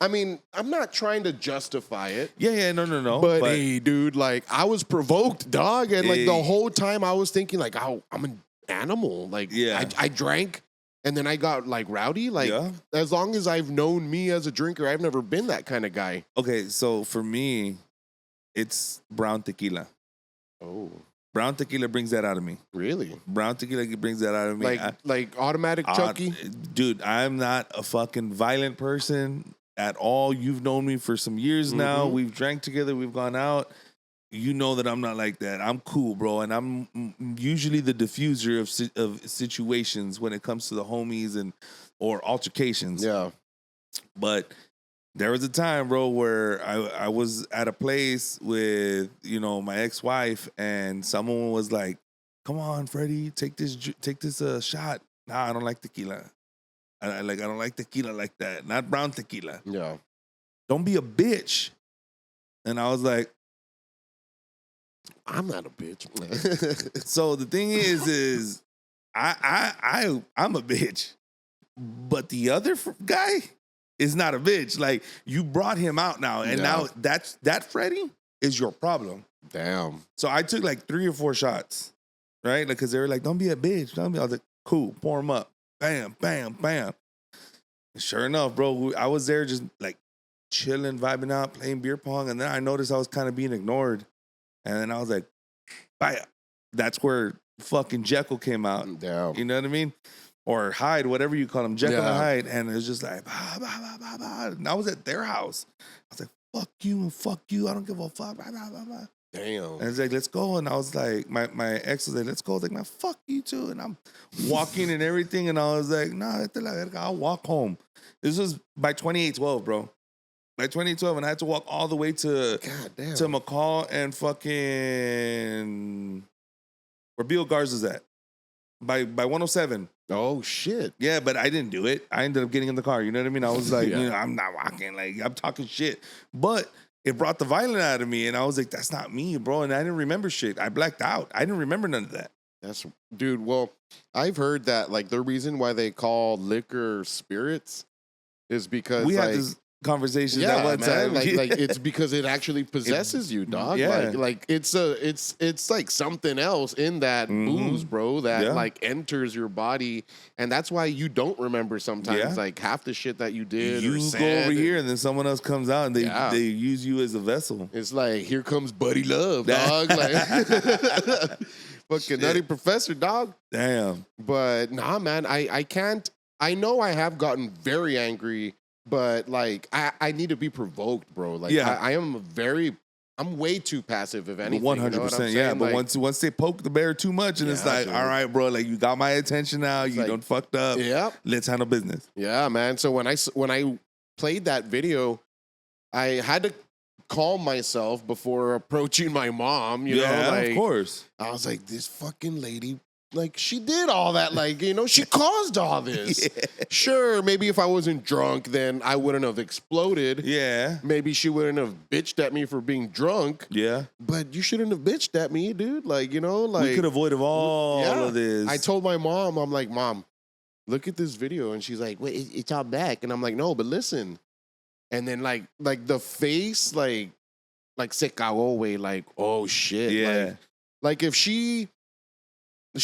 I mean, I'm not trying to justify it. Yeah, no. But hey, dude, like, I was provoked, dog. And like the whole time I was thinking, like, oh, I'm an animal. Like, Yeah. I drank. And then I got like rowdy. Like, as long as I've known me as a drinker, I've never been that kind of guy. Okay, so for me, it's brown tequila. Oh, Brown tequila brings that out of me. really? Brown tequila brings that out of me. Like automatic Chucky? Dude, I'm not a fucking violent person at all. You've known me for some years now. We've drank together. We've gone out. You know that I'm not like that. I'm cool, bro. And I'm usually the diffuser of situations when it comes to the homies or altercations. Yeah. But there was a time, bro, where I was at a place with, my ex-wife and someone was like, come on, Freddie, take this shot. Nah, I don't like tequila. I don't like tequila like that. Not brown tequila. Yeah. Don't be a bitch. And I was like, I'm not a bitch. so the thing is I'm a bitch, but the other guy is not a bitch. Like, you brought him out now, and now that Freddie is your problem. Damn. So I took like 3 or 4 shots, right? Like, because they were like, don't be a bitch. I was like, cool, pour them up. Bam, bam, bam. And sure enough, bro, I was there just like chilling, vibing out, playing beer pong, and then I noticed I was kind of being ignored. And then I was like, bye. That's where fucking Jekyll came out. Damn. You know what I mean? Or Hyde, whatever you call him, Jekyll and Hyde. And it was just like, bah, bah, bah, bah, bah. And I was at their house. I was like, fuck you and fuck you. I don't give a fuck. Bah, bah, bah, bah. Damn. And it's like, let's go. And I was like, my ex was like, let's go. I was like, man, fuck you too. And I'm walking and everything. And I was like, nah, I'll walk home. This was by 2812, bro. By 2012, and I had to walk all the way to McCall and fucking where Bill Garza's at. By 107. Oh shit. Yeah, but I didn't do it. I ended up getting in the car. You know what I mean? I was like, Yeah. I'm not walking. Like, I'm talking shit. But it brought the violent out of me, and I was like, that's not me, bro. And I didn't remember shit. I blacked out. I didn't remember none of that. Dude, well, I've heard that like the reason why they call liquor spirits is because We had this conversation that one time. Like it's because it actually possesses you, dog. Yeah. Like it's like something else in that booze, bro, that like enters your body, and that's why you don't remember sometimes like half the shit that you did. You or go said. over here, and then someone else comes out, and they use you as a vessel. It's like, here comes Buddy Love, dog. Like fucking Nutty Professor, dog. Damn. But nah, man, I can't. I know I have gotten very angry, but like I need to be provoked, bro. Like I'm way too passive, if anything. 100%, yeah. But like, once they poke the bear too much, and it's like, dude. all right, bro, like, you got my attention now. You like, done fucked up. Yeah. Let's handle business. Yeah, man. So when I played that video, I had to calm myself before approaching my mom. You know, like, of course. I was like, this fucking lady like she did all that. Like, you know, she caused all this. Yeah. Sure, maybe if I wasn't drunk, then I wouldn't have exploded. Yeah. Maybe she wouldn't have bitched at me for being drunk. Yeah. But you shouldn't have bitched at me, dude. Like, you know, like We could avoid all of this. I told my mom, I'm like, Mom, look at this video. And she's like, wait, it's all back. And I'm like, no, but listen. And then like the face, like se cagó, way, like, oh shit. Yeah. Like if she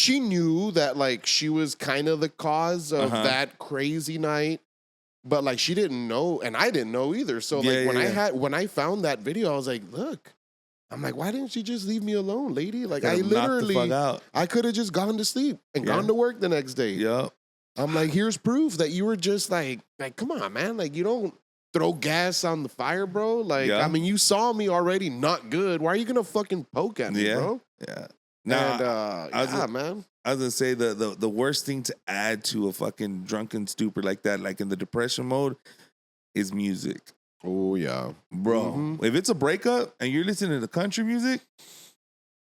knew that like she was kind of the cause of that crazy night, but like she didn't know, and I didn't know either. So like when I found that video, I was like, look, I'm like, why didn't she just leave me alone, lady? Like I literally, I could have just gone to sleep and gone to work the next day. Yep. I'm like, here's proof that you were just like, come on, man. Like you don't throw gas on the fire, bro. Like, I mean, you saw me already not good. Why are you gonna fucking poke at me, bro? Yeah. Now, man. I was gonna say the worst thing to add to a fucking drunken stupor like that, like in the depression mode, is music. Oh yeah, bro. If it's a breakup and you're listening to country music,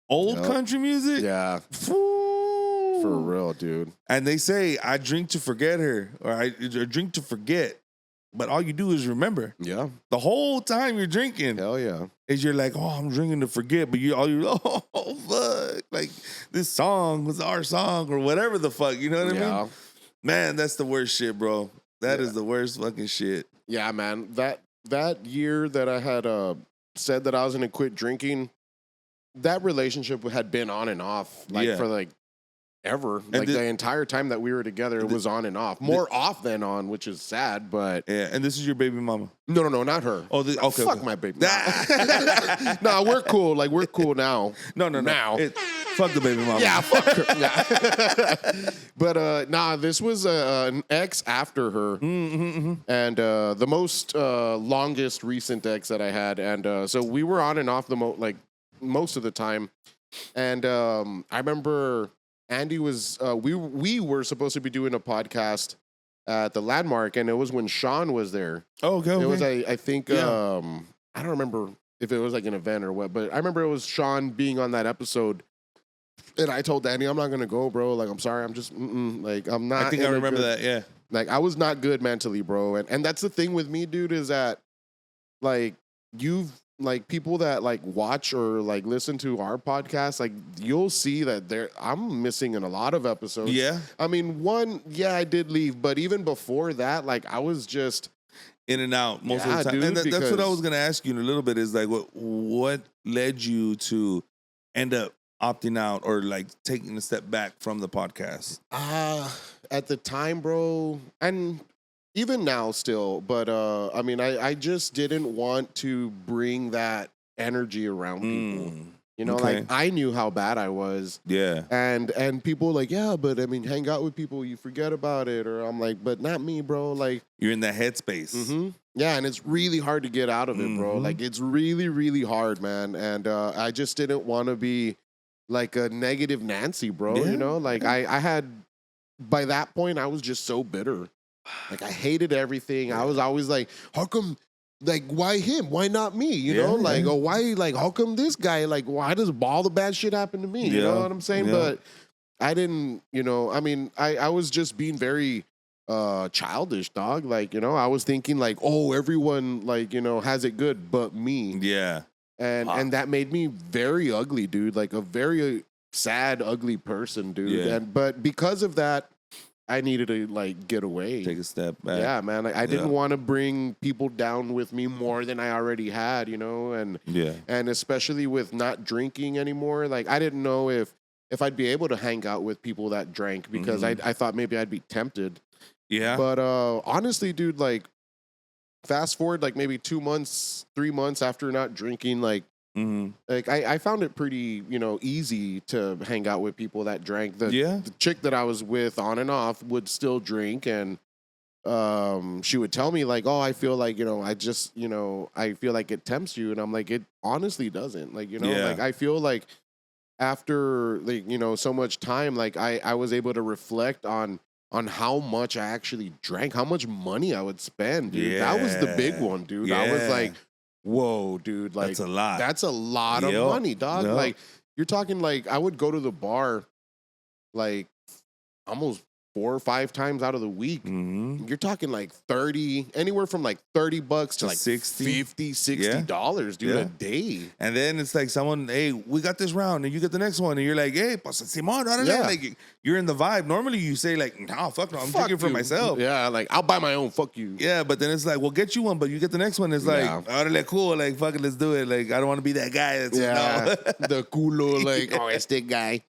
old country music, for real, dude. And they say, I drink to forget her, or I drink to forget. But all you do is remember. Yeah. The whole time you're drinking. Hell yeah. Is you're like, oh, I'm drinking to forget. But oh, fuck. Like, this song was our song or whatever the fuck. You know what I mean? Man, that's the worst shit, bro. That is the worst fucking shit. Yeah, man. That year that I had said that I was going to quit drinking, that relationship had been on and off. Like, for like, ever. And like the entire time that we were together, it was on and off. More off than on, which is sad, but... Yeah, and this is your baby mama? No, not her. Oh, okay. Fuck my baby mama. No, we're cool. Like, we're cool now. No. Now. Fuck the baby mama. Yeah, fuck her. Yeah. But, this was an ex after her. And the most longest recent ex that I had. And so we were on and off most of the time. And I remember... Andy was, we were supposed to be doing a podcast at the Landmark, and it was when Sean was there. Oh, okay. It was, I think, I don't remember if it was like an event or what, but I remember it was Sean being on that episode, and I told Andy, I'm not going to go, bro. Like, I'm sorry. I'm just, like, I'm not. I think I remember that, yeah. Like, I was not good mentally, bro. And that's the thing with me, dude, is that, like, like people that like watch or like listen to our podcast, like you'll see that I'm missing in a lot of episodes. Yeah. I mean, I did leave, but even before that, like I was just in and out most of the time. Dude, and that's what I was going to ask you in a little bit is like, what led you to end up opting out or like taking a step back from the podcast? At the time, bro, and even now still, but I mean, I just didn't want to bring that energy around people. You know, like I knew how bad I was. Yeah. And people like, yeah, but I mean, hang out with people, you forget about it. Or I'm like, but not me, bro. Like you're in that headspace. Yeah, and it's really hard to get out of it, bro. Like it's really, really hard, man. And I just didn't want to be like a negative Nancy, bro. Yeah. You know, like I had, by that point, I was just so bitter. Like I hated everything. I was always like, how come, like, why him? Why not me? You know, like, oh, why, like, how come this guy, like, why does all the bad shit happen to me? You know what I'm saying? But I didn't, you know, I mean, I was just being very childish, dog. Like, you know, I was thinking like, oh, everyone, like, you know, has it good but me. Yeah. And that made me very ugly, dude. Like a very sad, ugly person, dude. Yeah. But because of that, I needed to like get away. Take a step back. Yeah, man. Like, I didn't want to bring people down with me more than I already had, you know? And especially with not drinking anymore. Like I didn't know if I'd be able to hang out with people that drank because I thought maybe I'd be tempted. Yeah. But honestly, dude, like fast forward like maybe 2 months, 3 months after not drinking, like like I found it pretty, you know, easy to hang out with people that drank. The chick that I was with on and off would still drink, and she would tell me like, oh, I feel like, you know, I just, you know, I feel like it tempts you, and I'm like, it honestly doesn't. Like, you know, like I feel like after like, you know, so much time, like I was able to reflect on how much I actually drank, how much money I would spend, dude. That was the big one, dude. I was like, whoa, dude, like that's a lot. That's a lot of money, dog. Like you're talking like I would go to the bar like almost 4 or 5 times out of the week. Mm-hmm. You're talking like 30, anywhere from like $30 to like 60. $50, $60, dude, Yeah. a day. And then it's like someone, hey, we got this round, and you get the next one, and you're like, hey, pues Simón, órale. Yeah. Like you're in the vibe. Normally you say like, no, fuck no, I'm Fuck drinking for you. myself. Yeah, like I'll buy my own. Fuck you. Yeah, but then it's like, we'll get you one, but you get the next one. It's like, Yeah. órale, cool, like fuck it, let's do it. Like I don't want to be that guy. That's Yeah, no. the culo, like, oh, it's that guy.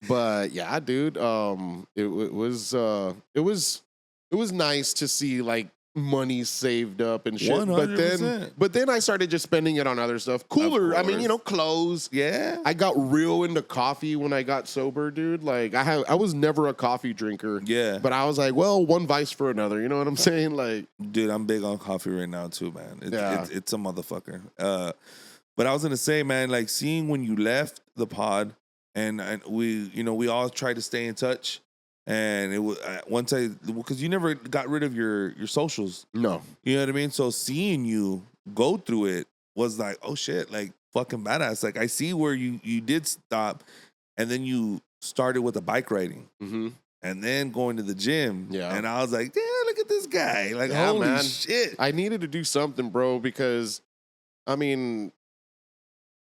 But yeah, dude, it was nice to see like money saved up and shit. 100%. But then I started just spending it on other stuff. Cooler. I mean, course. you know, clothes. Yeah. I got real into coffee when I got sober, dude. Like I was never a coffee drinker. Yeah. But I was like, well, one vice for another. You know what I'm saying? Like, Dude, I'm big on coffee right now too, man. Yeah. It's a motherfucker. But I was gonna say, man, like seeing when you left the pod, and we, you know, we all tried to stay in touch, and it was once because you never got rid of your socials. no. You know what I mean? So seeing you go through it was like, oh shit, like fucking badass. Like I see where you did stop, and then you started with the bike riding. Mm-hmm. And then going to the gym. Yeah. And I was like, yeah, look at this guy. Like, Yeah, holy man. shit. I needed to do something, bro, because I mean,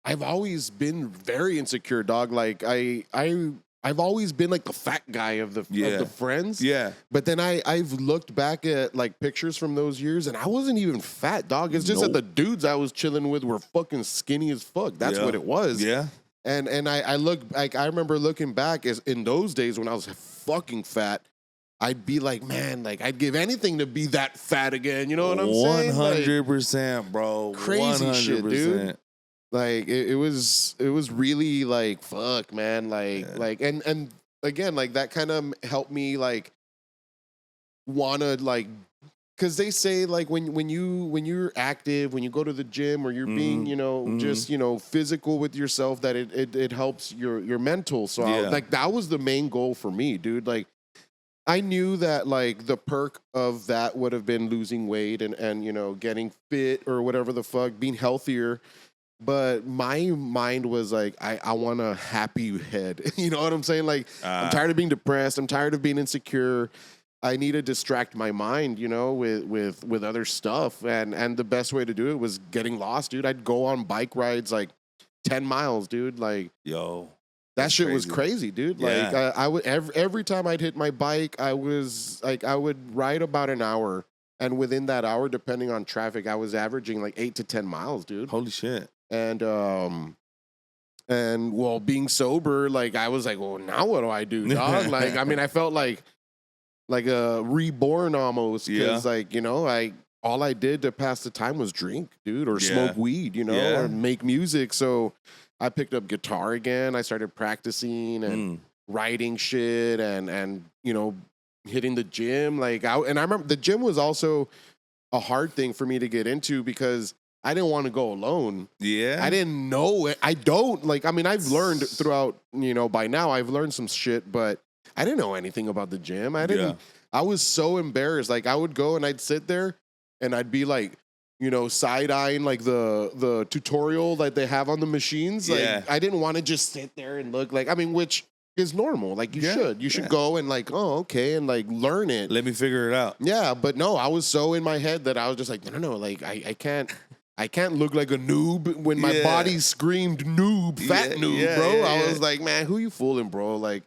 I've always been very insecure, dog. Like I've always been like the fat guy of the friends. Yeah. But then I've looked back at like pictures from those years, and I wasn't even fat, dog. It's just that the dudes I was chilling with were fucking skinny as fuck. That's Yeah. what it was. Yeah. And I look like I remember looking back as in those days when I was fucking fat. I'd be like, man, like I'd give anything to be that fat again. You know what I'm saying? Like, 100%, bro. crazy 100%. shit, dude. Like it was really like fuck, man. Like and again, like that kind of helped me like wanna like, because they say like when you're active, when you go to the gym or you're being, you know, just, you know, physical with yourself, that it helps your mental. So Yeah. like that was the main goal for me, dude. Like I knew that like the perk of that would have been losing weight and you know, getting fit or whatever the fuck, being healthier. But my mind was like, I want a happy head. You know what I'm saying? Like, I'm tired of being depressed. I'm tired of being insecure. I need to distract my mind, you know, with other stuff. And the best way to do it was getting lost, dude. I'd go on bike rides like 10 miles, dude. Like, Yo. that shit was crazy, dude. Yeah. Like, I would every time I'd hit my bike, I would ride about an hour. And within that hour, depending on traffic, I was averaging like 8 to 10 miles, dude. Holy shit. And well, being sober, like I was like, well, now what do I do, dog? Like, I mean, I felt like a reborn almost, because like, you know, all I did to pass the time was drink, dude, or smoke weed, you know, or make music. So I picked up guitar again. I started practicing and writing shit and you know, hitting the gym. Like, and I remember the gym was also a hard thing for me to get into because I didn't want to go alone. Yeah. I didn't know it. I don't like, I mean, I've learned throughout, you know, by now I've learned some shit, but I didn't know anything about the gym. I was so embarrassed. Like I would go and I'd sit there and I'd be like, you know, side-eyeing like the tutorial that they have on the machines. Like I didn't want to just sit there and look like, I mean, which is normal. Like you should go and like, oh, okay. And like learn it. Let me figure it out. Yeah. But no, I was so in my head that I was just like, no, like I can't look like a noob when my body screamed noob, fat noob, bro. I was like, man, who you fooling, bro? Like,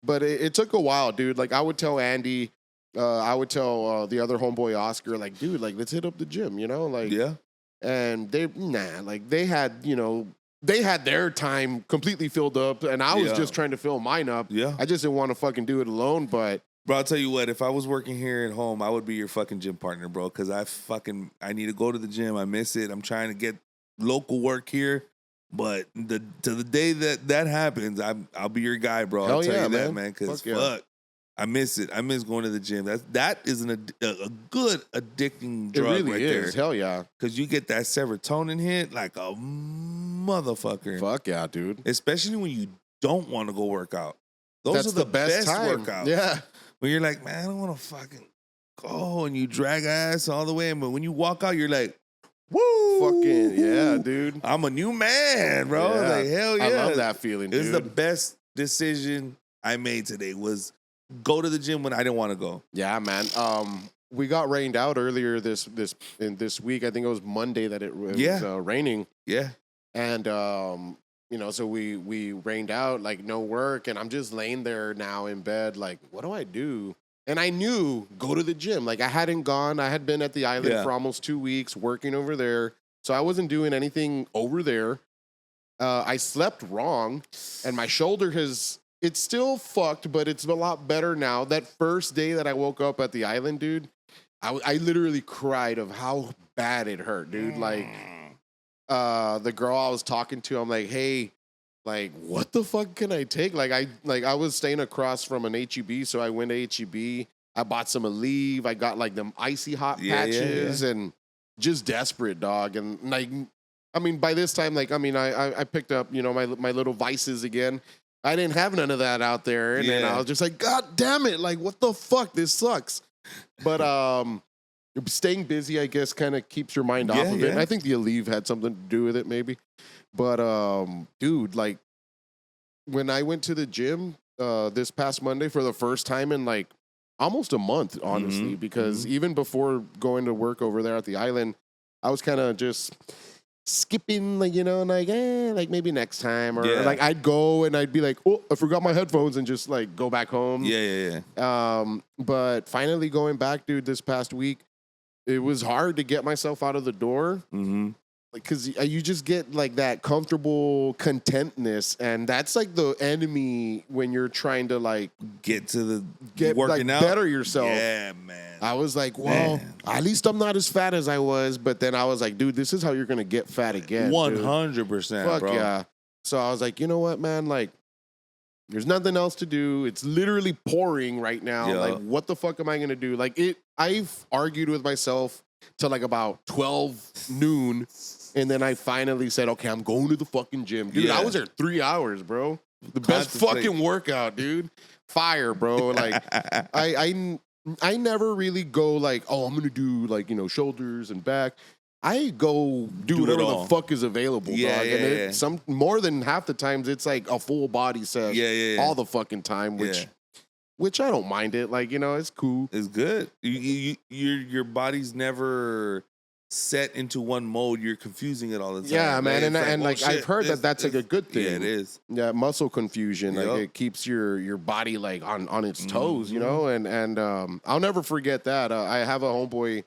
but it took a while, dude. Like I would tell Andy, I would tell the other homeboy Oscar, like, dude, like let's hit up the gym, you know, like, and they had, you know, they had their time completely filled up, and I was just trying to fill mine up. I just didn't want to fucking do it alone, but. Bro, I'll tell you what, if I was working here at home, I would be your fucking gym partner, bro, because I need to go to the gym. I miss it. I'm trying to get local work here, but to the day that happens, I'll be your guy, bro. I'll tell you that, man, because fuck, I miss it. I miss going to the gym. That is a good addicting drug it really right is. there. Hell yeah. Because you get that serotonin hit like a motherfucker. Fuck yeah, dude. Especially when you don't want to go work out. That's are the best time. workouts. Yeah. When you're like, man, I don't want to fucking go, and you drag ass all the way, but when you walk out, you're like, woo, fucking yeah, dude. I'm a new man, bro. Yeah. Like hell yeah, I love that feeling. It's dude. the best decision I made today was go to the gym when I didn't want to go. Yeah, man. We got rained out earlier this week. I think it was Monday that it was raining. Yeah. And so we rained out, like no work, and I'm just laying there now in bed, like, what do I do? And I knew go to the gym. Like I hadn't gone. I had been at the island for almost 2 weeks working over there, so I wasn't doing anything over there. I slept wrong, and my shoulder it's still fucked, but it's a lot better now. That first day that I woke up at the island, dude, I literally cried of how bad it hurt, dude. Like, the girl I was talking to, I'm like, hey, like, what the fuck can I take? I was staying across from an HEB, so I went to HEB. I bought some Aleve. I got like them icy hot patches and just desperate, dog. And like, I mean, by this time, like, I mean, I picked up, my little vices again. I didn't have none of that out there. And then I was just like, God damn it. Like, what the fuck? This sucks. But staying busy, I guess, kind of keeps your mind off of it. And I think the Aleve had something to do with it, maybe. But, dude, like, when I went to the gym this past Monday for the first time in, like, almost a month, honestly, because even before going to work over there at the island, I was kind of just skipping, like, like maybe next time, or like I'd go and I'd be like, oh, I forgot my headphones, and just like go back home. But finally going back, dude, this past week, it was hard to get myself out of the door. Because you just get like that comfortable contentness, and that's like the enemy when you're trying to like get working out, better yourself. Yeah, man. I was like, well, at least I'm not as fat as I was. But then I was like, dude, this is how you're gonna get fat again. 100%, Fuck bro. Yeah. So I was like, you know what, man? Like, there's nothing else to do. It's literally pouring right now. Like, what the fuck am I gonna do? Like, I've argued with myself till like about 12 noon. And then I finally said, okay, I'm going to the fucking gym. Dude, I was there 3 hours, bro. The best fucking workout, dude. Fire, bro. Like, I never really go like, oh, I'm going to do like, shoulders and back. I go do whatever the fuck is available, dog. And some more than half the times, it's like a full body set all the fucking time, which I don't mind it. Like, it's cool. It's good. Your body's never set into one mode. You're confusing it all the time. Yeah, man. And like, I've heard that's like a good thing. Yeah, it is. Yeah, muscle confusion. Like, it keeps your body like on its toes, and I'll never forget that. I have a homeboy.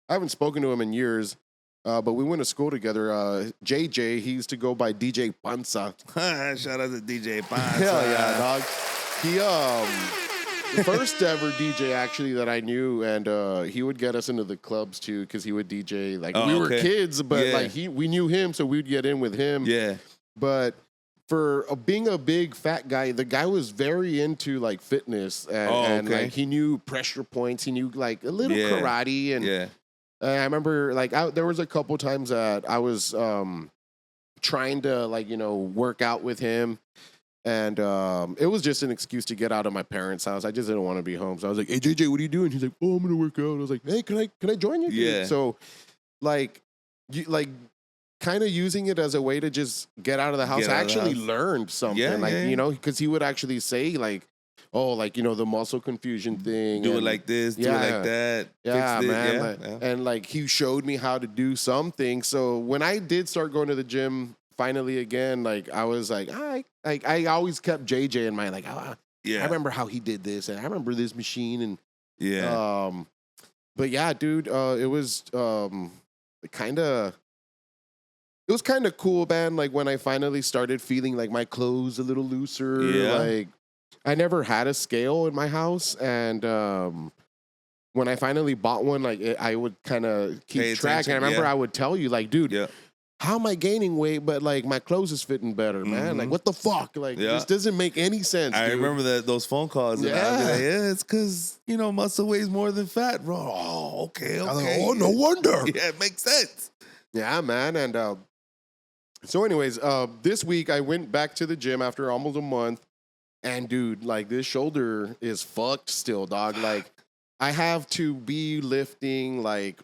I haven't spoken to him in years, but we went to school together. JJ, he used to go by DJ Panza. Shout out to DJ Panza. Hell yeah, dog. He the first ever DJ actually that I knew, and he would get us into the clubs too, because he would DJ. Like, we were kids, but like we knew him, so we'd get in with him. Yeah. But for being a big fat guy, the guy was very into like fitness, and like he knew pressure points. He knew like a little karate, and I remember like there was a couple times that I was trying to like work out with him. And it was just an excuse to get out of my parents' house. I just didn't want to be home. So I was like, hey, JJ, what are you doing? He's like, oh, I'm going to work out. I was like, hey, can I join you? Yeah. So, like, kind of using it as a way to just get out of the house. I actually learned something. Because he would actually say, like, oh, like, the muscle confusion thing. Do it like this, do it like that. Yeah, man. And, like, he showed me how to do something. So when I did start going to the gym, finally again, like, I was like, I always kept JJ in mind, like, I remember how he did this, and I remember this machine, and but yeah, dude, it was kind of cool, man. Like, when I finally started feeling like my clothes a little looser, like, I never had a scale in my house, and when I finally bought one, like, I would kind of keep track, and I remember I would tell you, like, dude. How am I gaining weight, but like my clothes is fitting better, man? Like, what the fuck? Like, this doesn't make any sense. I remember those phone calls. And I'd be like, it's because muscle weighs more than fat, bro. Oh, okay. Like, oh, no wonder. Yeah, it makes sense. Yeah, man. And so, anyways, this week I went back to the gym after almost a month, and dude, like, this shoulder is fucked still, dog. Like, I have to be lifting like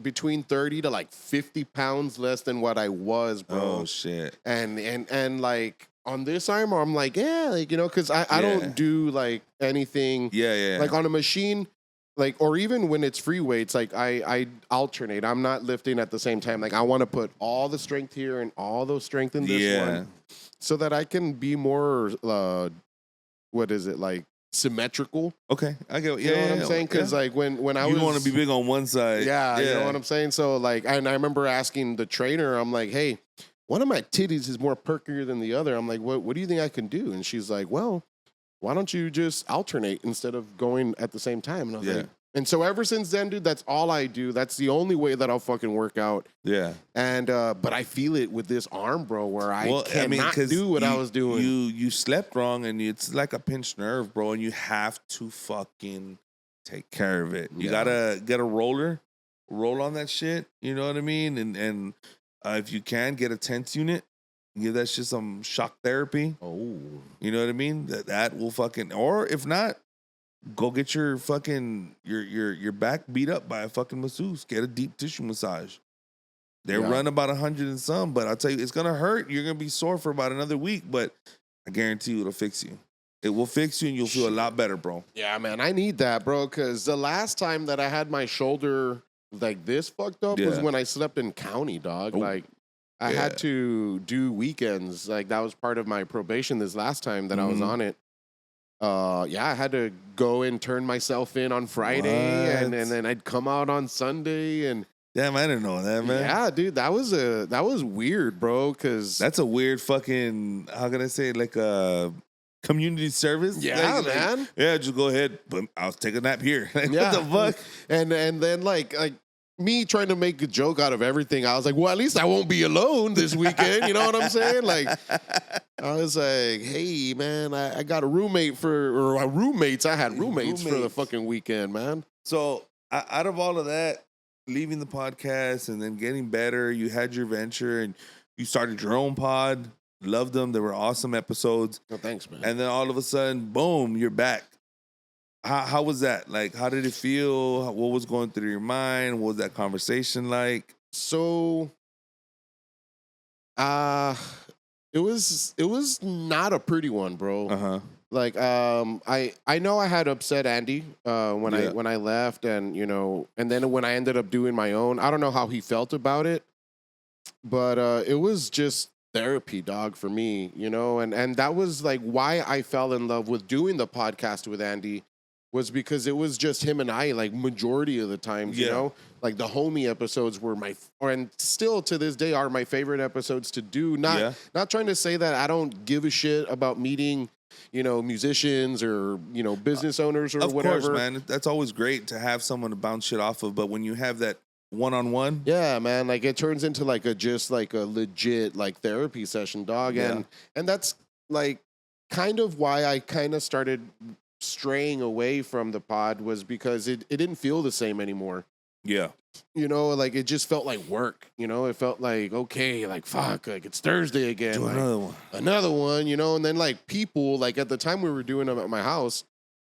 between 30 to like 50 pounds less than what I was, bro. Oh shit. And like on this arm, or I'm like, yeah, like, you know, because I Yeah. don't do like anything Yeah. like on a machine, like, or even when it's free weights, like I alternate. I'm not lifting at the same time. Like I want to put all the strength here and all the strength in this one, so that I can be more, what is it, like symmetrical? Okay, I get. You know what I'm saying? Because like when I you was, want to be big on one side. yeah, you know what I'm saying. So like, and I remember asking the trainer, I'm like, hey, one of my titties is more perkier than the other. I'm like, what do you think I can do? And she's like, well, why don't you just alternate instead of going at the same time? And I was like, and so ever since then, dude, that's all I do. That's the only way that I'll fucking work out. Yeah. And but I feel it with this arm, bro, where I cannot do what I was doing. You slept wrong, and it's like a pinched nerve, bro, and you have to fucking take care of it. You gotta get a roll on that shit. You know what I mean? And if you can, get a tense unit. Give that shit some shock therapy. Oh, you know what I mean? That will fucking, or if not, go get your fucking your back beat up by a fucking masseuse. Get a deep tissue massage. They run about 100 and some, but I'll tell you, it's gonna hurt. You're gonna be sore for about another week, but I guarantee you it'll fix you. It will fix you, and you'll feel a lot better, bro. Yeah, man, I need that, bro. Because the last time that I had my shoulder like this fucked up was when I slept in county, dog. Like I had to do weekends. Like that was part of my probation this last time that I was on it. I had to go and turn myself in on Friday, and then I'd come out on Sunday. And damn, I didn't know that, man. Yeah, dude, that was weird, bro. Because that's a weird fucking, how can I say it, like a community service. Yeah, like, man. Yeah, just go ahead. But I'll take a nap here. What the fuck? And then like me trying to make a joke out of everything, I was like, well, at least I won't be alone this weekend. You know what I'm saying? Like, I was like, hey, man, I got a roommate roommates. I had roommates for the fucking weekend, man. So out of all of that, leaving the podcast and then getting better, you had your venture and you started your own pod. Loved them. They were awesome episodes. Oh, thanks, man. And then all of a sudden, boom, you're back. How was that? Like, how did it feel? What was going through your mind? What was that conversation like? So, it was not a pretty one, bro. Uh-huh. Like, I know I had upset Andy when I left, and you know, and then when I ended up doing my own, I don't know how he felt about it, but it was just therapy, dog, for me, you know, and that was like why I fell in love with doing the podcast with Andy. Was because it was just him and I, like, majority of the times, you know? Like, the homie episodes were and still to this day are my favorite episodes to do. Not trying to say that I don't give a shit about meeting, you know, musicians or, you know, business owners or whatever. Of course, man. That's always great to have someone to bounce shit off of, but when you have that one-on-one. Yeah, man. Like, it turns into, like, a legit, like, therapy session, dog. Yeah. And that's, like, kind of why I kind of started straying away from the pod, was because it didn't feel the same anymore. Yeah. You know, like it just felt like work, you know, it felt like, okay, like fuck, like it's Thursday again. Do like, another one, you know, and then like people, like at the time we were doing them at my house.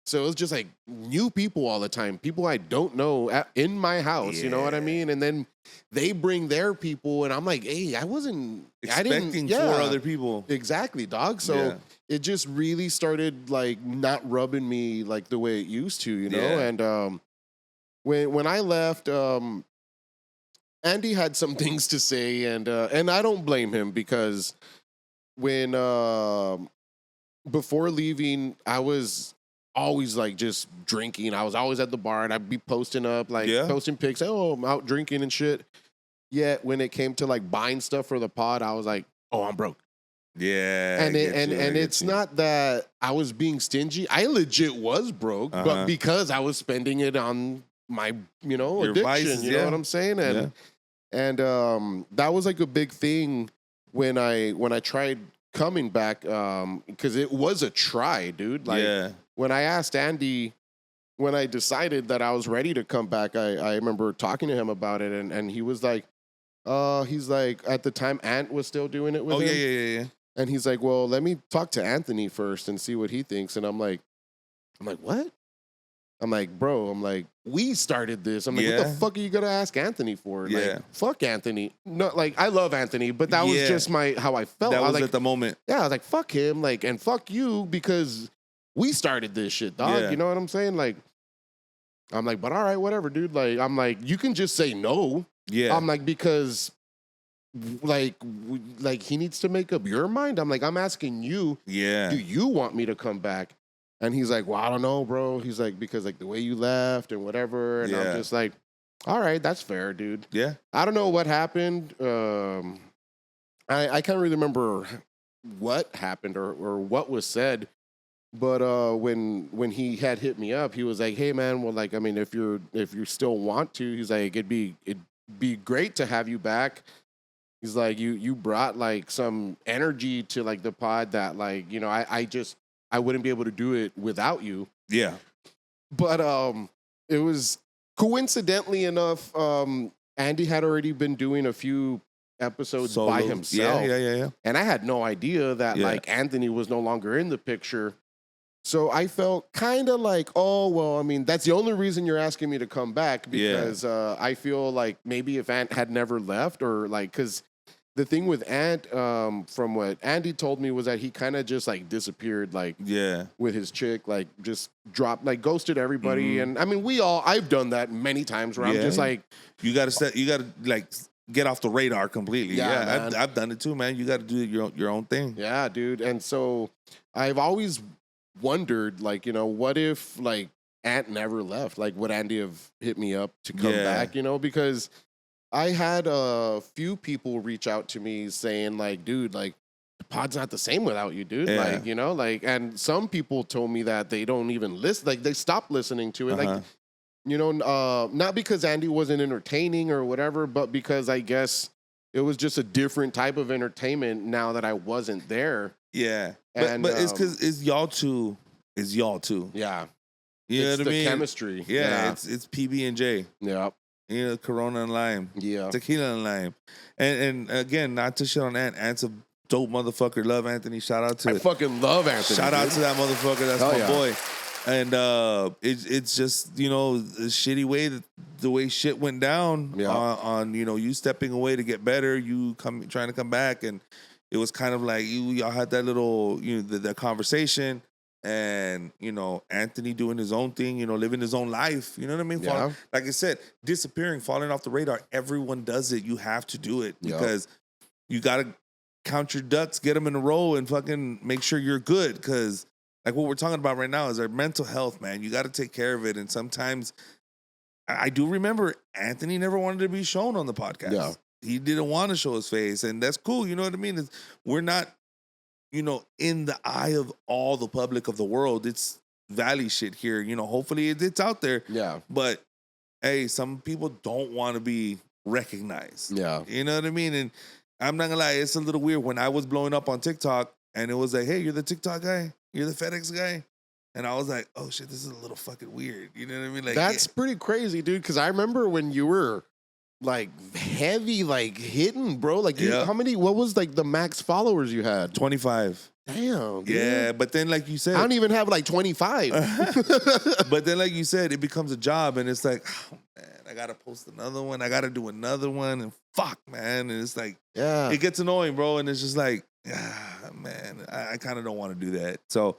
So it was just like new people all the time, people I don't know in my house, you know what I mean? And then they bring their people and I'm like, hey, I didn't expecting 4 other people. Exactly, dog. So it just really started like not rubbing me like the way it used to, you know? And when I left, Andy had some things to say, and I don't blame him, because when before leaving, I was always like just drinking. I was always at the bar, and I'd be posting up, like posting pics. Oh, I'm out drinking and shit. Yet when it came to like buying stuff for the pod, I was like, oh, I'm broke. Yeah. And it's not that I was being stingy. I legit was broke, but because I was spending it on my, you know, your addiction, vices, you know what I'm saying? And that was like a big thing when I tried coming back, because it was a try, dude. Like when I asked Andy, when I decided that I was ready to come back, I remember talking to him about it, and he was like, he's like, at the time Ant was still doing it with him. Yeah. And he's like, well, let me talk to Anthony first and see what he thinks. And I'm like, what? I'm like, bro, I'm like, we started this. I'm like, what Yeah. the fuck are you gonna ask Anthony for? Yeah. Like, fuck Anthony. No, like, I love Anthony, but that was Yeah. just how I felt. That I was like, at the moment. yeah, I was like, fuck him, like, and fuck you because we started this shit, dog. Yeah. You know what I'm saying? Like, I'm like, but all right, whatever, dude. Like, I'm like, you can just say no. Yeah. I'm like, because like he needs to make up your mind. I'm like, I'm asking you, Yeah. do you want me to come back? And he's like, well, I don't know, bro. He's like, because like the way you left and whatever. And Yeah. I'm just like, all right, that's fair, dude. Yeah. I don't know what happened. I can't really remember what happened or what was said. But when he had hit me up, he was like, hey man, well, like, I mean, if you still want to, he's like, it'd be great to have you back. He's like, you brought like some energy to like the pod that like, you know, I wouldn't be able to do it without you. Yeah. But it was coincidentally enough, Andy had already been doing a few episodes by Solos. himself. Yeah. And I had no idea that Yeah. like Anthony was no longer in the picture. So I felt kind of like, oh, well, I mean, that's the only reason you're asking me to come back because I feel like maybe if Ant had never left or like, because the thing with Ant, from what Andy told me was that he kind of just like disappeared, like Yeah. with his chick, like just dropped, like ghosted everybody. And I mean, I've done that many times where I'm Yeah. just like, You gotta like get off the radar completely. Yeah, Yeah. man. I've done it too, man. You gotta do your own thing. yeah, dude. And so I've always wondered, like, you know, what if like Ant never left? Like, would Andy have hit me up to come Yeah. back? You know, because I had a few people reach out to me saying, like, dude, like, the pod's not the same without you, dude. Yeah. Like, you know, like, and some people told me that they don't even listen, like, they stopped listening to it. Uh-huh. Like, you know, not because Andy wasn't entertaining or whatever, but because I guess it was just a different type of entertainment now that I wasn't there. Yeah. And, but it's because it's y'all two. Yeah. You know It's what I the mean? chemistry. Yeah, it's PB and J. Yeah. You know, Corona and lime, Yeah. tequila and lime, and again, not to shit on Ant. Ant's a dope motherfucker. Love Anthony. Shout out to I fucking love Anthony. shout out dude. to that motherfucker. That's Hell my yeah. boy. And it's just, you know, the shitty way that the way shit went down Yeah. on you know, you stepping away to get better, you trying to come back, and it was kind of like y'all had that little, you know, the conversation, and you know, Anthony doing his own thing, you know, living his own life. You know what I mean? Yeah. Like I said, disappearing, falling off the radar. Everyone does it. You have to do it Yeah. because you got to count your ducks, get them in a row, and fucking make sure you're good. Because like what we're talking about right now is our mental health, man. You got to take care of it. And sometimes I do remember Anthony never wanted to be shown on the podcast. Yeah. He didn't want to show his face, and that's cool. You know what I mean? We're not, you know, in the eye of all the public of the world. It's valley shit here. You know, hopefully it's out there. Yeah. But hey, some people don't want to be recognized. Yeah. You know what I mean? And I'm not gonna lie, it's a little weird when I was blowing up on TikTok and it was like, hey, you're the TikTok guy? You're the FedEx guy? And I was like, oh shit, this is a little fucking weird. You know what I mean? Like That's pretty crazy, dude. Because I remember when you were like heavy, like hitting, bro. Like, Yeah. what was like the max followers you had? 25. Damn. Dude. Yeah, but then like you said, I don't even have like 25. but then like you said, it becomes a job and it's like, oh man, I gotta post another one. I gotta do another one, and fuck, man. And it's like, Yeah. it gets annoying, bro. And it's just like, man, I kind of don't want to do that. So,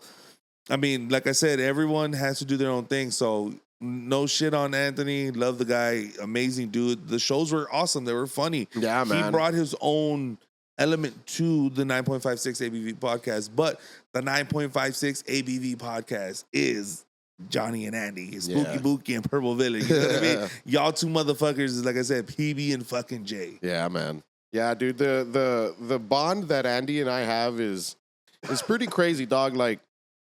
I mean, like I said, everyone has to do their own thing. So, no shit on Anthony. Love the guy. Amazing dude. The shows were awesome. They were funny. Yeah, man. He brought his own element to the 9.56 ABV podcast. But the 9.56 ABV podcast is Jony and Andy, Spooky Yeah. Bookie and Purple Village. You know what I mean? Y'all two motherfuckers is, like I said, PB and fucking J. Yeah, man. Yeah, dude. The bond that Andy and I have is pretty crazy, dog. Like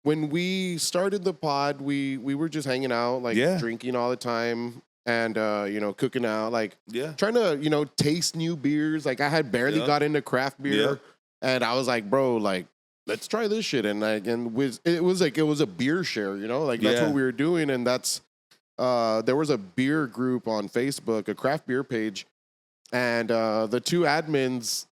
when we started the pod, we were just hanging out, like Yeah. drinking all the time and you know, cooking out, like Yeah. trying to, you know, taste new beers. Like I had barely Yeah. got into craft beer, Yeah. and I was like, bro, like let's try this shit. And like, it was a beer share, you know, like that's Yeah. what we were doing, and that's there was a beer group on Facebook, a craft beer page. And the two admins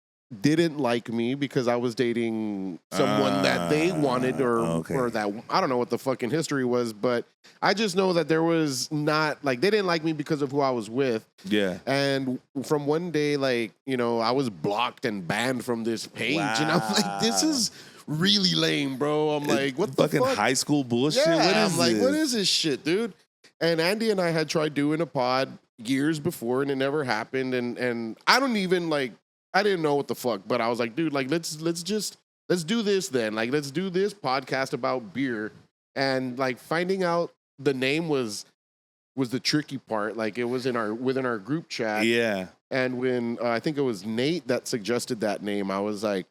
didn't like me because I was dating someone that they wanted or that I don't know what the fucking history was, but I just know that there was not like they didn't like me because of who I was with. Yeah. And from one day, like, you know, I was blocked and banned from this page. Wow. And I'm like, this is really lame, bro. I'm like, what the fucking fuck? high school bullshit? Yeah, What is I'm like, this? what is this shit, dude? And Andy and I had tried doing a pod years before and it never happened. And I don't even like, I didn't know what the fuck, but I was like, dude, like, let's do this then. Like, let's do this podcast about beer. And like finding out the name was the tricky part. Like it was within our group chat. Yeah. And when I think it was Nate that suggested that name, I was like,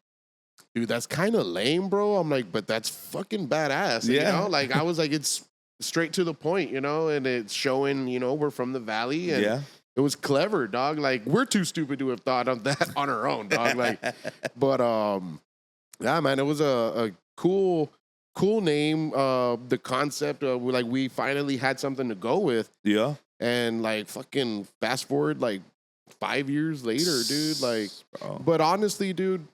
dude, that's kind of lame, bro. I'm like, but that's fucking badass. And, Yeah. you know, like I was like, it's straight to the point, you know, and it's showing, you know, we're from the valley. And Yeah. it was clever, dog. Like we're too stupid to have thought of that on our own, dog. Like, but yeah, man, it was a cool name. The concept of like we finally had something to go with. Yeah. And like fucking fast forward like 5 years later, dude. Like, Bro. but honestly, dude,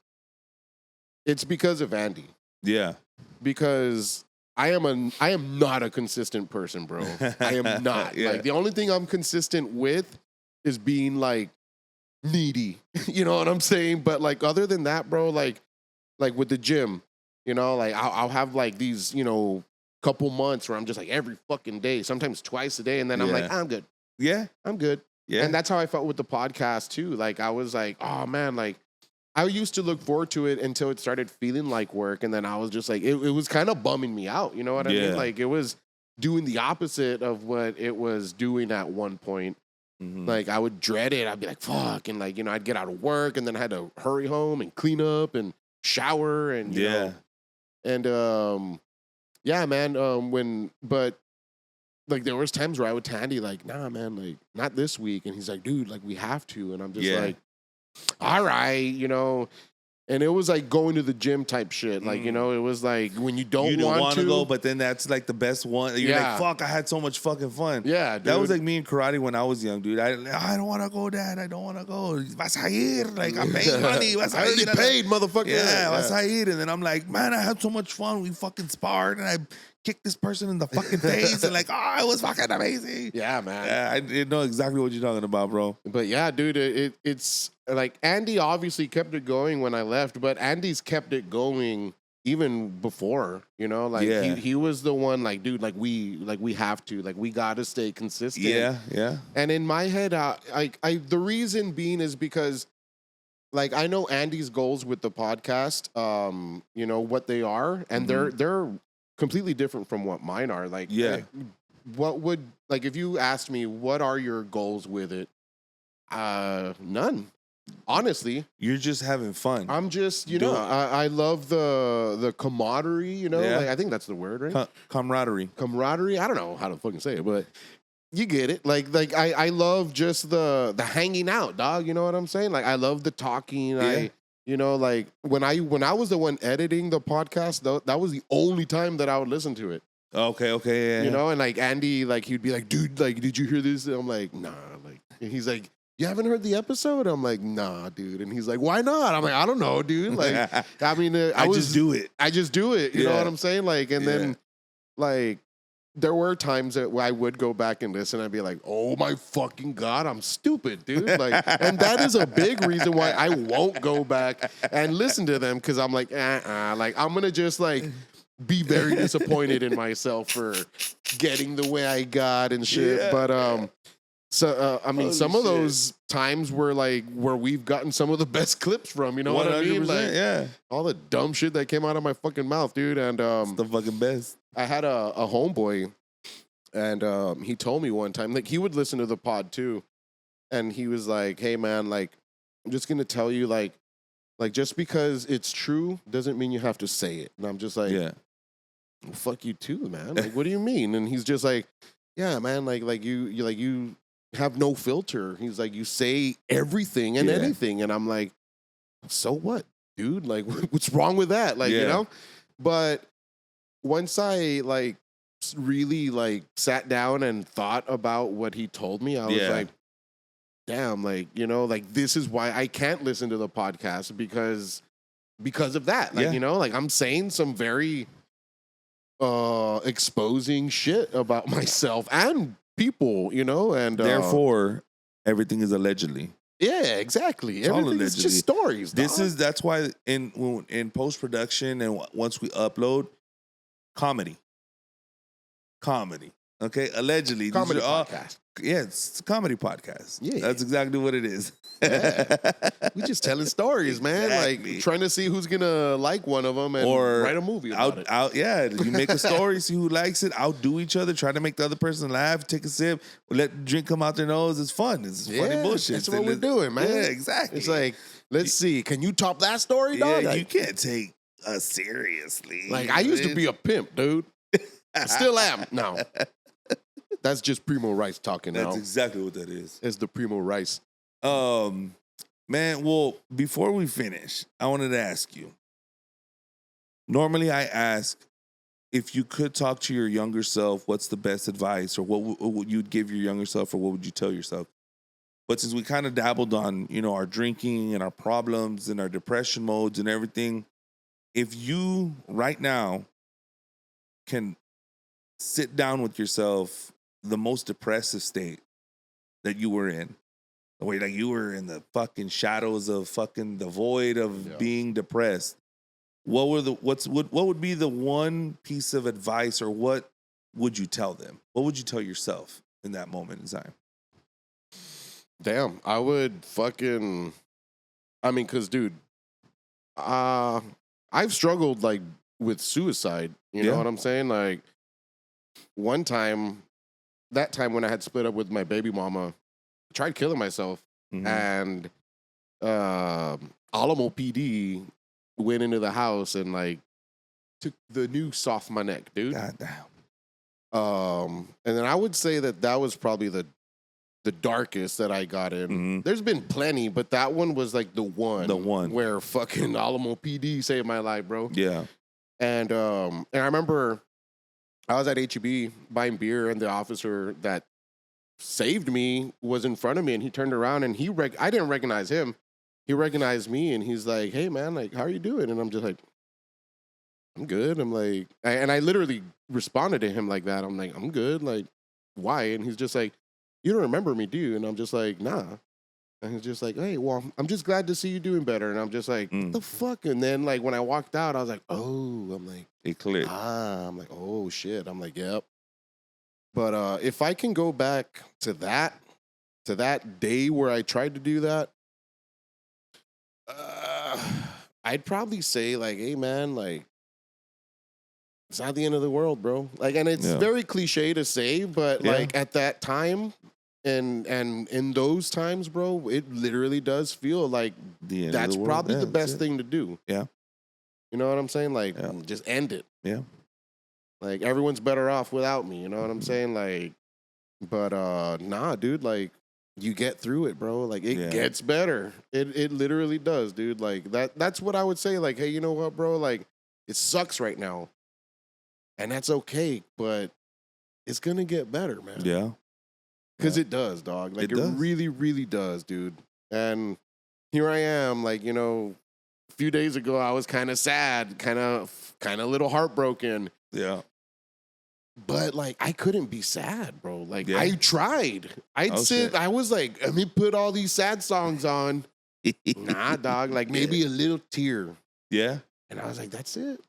it's because of Andy. Yeah. Because I am not a consistent person, bro. I am not. Yeah. Like the only thing I'm consistent with is being like needy. You know what I'm saying? But like other than that, bro, like with the gym, you know, like I'll have like these, you know, couple months where I'm just like every fucking day, sometimes twice a day, and then I'm like, I'm good. Yeah. I'm good. Yeah. And that's how I felt with the podcast too. Like I was like, oh man, like I used to look forward to it until it started feeling like work. And then I was just like, it was kind of bumming me out. You know what I mean? Like it was doing the opposite of what it was doing at one point. Mm-hmm. Like I would dread it. I'd be like, fuck. And like, you know, I'd get out of work and then I had to hurry home and clean up and shower and, you know, and yeah, man. But like there was times where I would tell Andy like, nah, man, like not this week. And he's like, dude, like we have to. And I'm just like, all right, you know. And it was like going to the gym type shit. Like, you know, it was like when you don't want to go, but then that's like the best one. You're like, fuck, I had so much fucking fun. Yeah, dude. That was like me in karate when I was young, dude. I don't want to go, Dad. I don't want to go. Vas a ir. Like, I'm paying money. Vas a I already ir. paid, motherfucker. Yeah, vas a ir. And then I'm like, man, I had so much fun. We fucking sparred and I kicked this person in the fucking face. And like, oh, it was fucking amazing. Yeah, man. Yeah, I didn't know exactly what you're talking about, bro. But yeah, dude, it's like Andy obviously kept it going when I left, but Andy's kept it going even before, you know, like he was the one like, dude, like we have to, like we got to stay consistent. Yeah, yeah. And in my head, the reason being is because like I know Andy's goals with the podcast, you know what they are, and they're completely different from what mine are. Like, what would like if you asked me what are your goals with it? None. Honestly, you're just having fun. I'm just, you know, I love the camaraderie, you know, like, I think that's the word, right? Camaraderie. Camaraderie. I don't know how to fucking say it, but you get it. Like I love just the hanging out, dog. You know what I'm saying? Like I love the talking. Yeah. You know, like when I was the one editing the podcast, that was the only time that I would listen to it. Okay, yeah. You know, and like Andy, like he'd be like, dude, like, did you hear this? And I'm like, nah. Like, and he's like, you haven't heard the episode? I'm like, nah, dude. And he's like, why not? I'm like, I don't know, dude. Like, I mean, I just do it. I just do it. You know what I'm saying? Like, and then, like, there were times that I would go back and listen. I'd be like, oh my fucking God, I'm stupid, dude. Like, and that is a big reason why I won't go back and listen to them because I'm like, like, I'm going to just, like, be very disappointed in myself for getting the way I got and shit. Yeah. But, so, I mean, some of those times were like where we've gotten some of the best clips from, you know what I mean? Like, all the dumb shit that came out of my fucking mouth, dude. And it's the fucking best. I had a homeboy, and he told me one time, like, he would listen to the pod too. And he was like, hey, man, like, I'm just going to tell you, like, just because it's true doesn't mean you have to say it. And I'm just like, well, fuck you too, man. Like, what do you mean? And he's just like, yeah, man, like you have no filter. He's like, you say everything and anything. And I'm like, so what, dude? Like, what's wrong with that? Like, you know? But once I, like, really, like, sat down and thought about what he told me, I was like, damn, like, you know, like this is why I can't listen to the podcast because of that. Like, Yeah. you know, like I'm saying some very exposing shit about myself and people, you know, and Therefore, everything is allegedly. yeah, exactly. It's all Everything is allegedly. just stories. That's why in post production and once we upload, comedy. Okay, allegedly, these comedy are all- podcast. Yeah, it's a comedy podcast. Yeah. That's exactly what it is. We just telling stories, man. Exactly. Like trying to see who's gonna like one of them and Or write a movie about it. Yeah, you make a story, see who likes it, outdo each other, try to make the other person laugh, take a sip, let the drink come out their nose. It's fun. It's funny bullshit. That's what we're doing, man. Yeah, exactly. It's like, let's see, can you top that story, dog? yeah, you can't take us seriously. Like I used to be a pimp, dude. Still am. No. That's just Primo Rice talking now. That's exactly what that is. It's the Primo Rice. Man, well, before we finish, I wanted to ask you. Normally, I ask if you could talk to your younger self, what's the best advice, or what would you'd give your younger self, or what would you tell yourself? But since we kind of dabbled on, you know, our drinking and our problems and our depression modes and everything, if you right now can sit down with yourself, the most depressive state that you were in, where like you were in the fucking shadows of fucking the void of being depressed, what would be the one piece of advice, or what would you tell them? What would you tell yourself in that moment in time? Damn, I would fucking, I mean, cause dude, I've struggled like with suicide. You know what I'm saying? Like that time when I had split up with my baby mama, I tried killing myself, and Alamo PD went into the house and like took the noose off my neck, dude. God damn. And then I would say that was probably the darkest that I got in. There's been plenty, but that one was like the one where fucking Alamo PD saved my life, bro. Yeah. And I remember I was at HEB buying beer, and the officer that saved me was in front of me, and he turned around and I didn't recognize him. He recognized me, and he's like, "Hey man, like how are you doing?" And I'm just like, "I'm good." I'm like, and I literally responded to him like that. I'm like, "I'm good." Like, why? And he's just like, "You don't remember me, do you?" And I'm just like, "Nah." And he's just like, "Hey, well, I'm just glad to see you doing better." And I'm just like, "What the fuck?" And then like when I walked out, I was like, "Oh," I'm like, it clicked. I'm like, "Oh shit." I'm like, "Yep." But if I can go back to that day where I tried to do that, I'd probably say like, "Hey man, like it's not the end of the world, bro." Like, and it's very cliche to say, but like at that time and in those times, bro, it literally does feel like that's probably the best thing to do. Yeah. You know what I'm saying? Like, just end it. Yeah. Like, everyone's better off without me. You know what I'm saying? Like, but nah, dude. Like, you get through it, bro. Like, it gets better. It literally does, dude. Like that's what I would say. Like, hey, you know what, bro? Like, it sucks right now, and that's okay. But it's gonna get better, man. Yeah. Because it does, dog. Like, it really, really does, dude. And here I am, like, you know, a few days ago, I was kind of sad, kind of a little heartbroken. Yeah. But, like, I couldn't be sad, bro. Like, I tried. I was like, let me put all these sad songs on. Nah, dog. Like, maybe a little tear. Yeah. And I was like, that's it.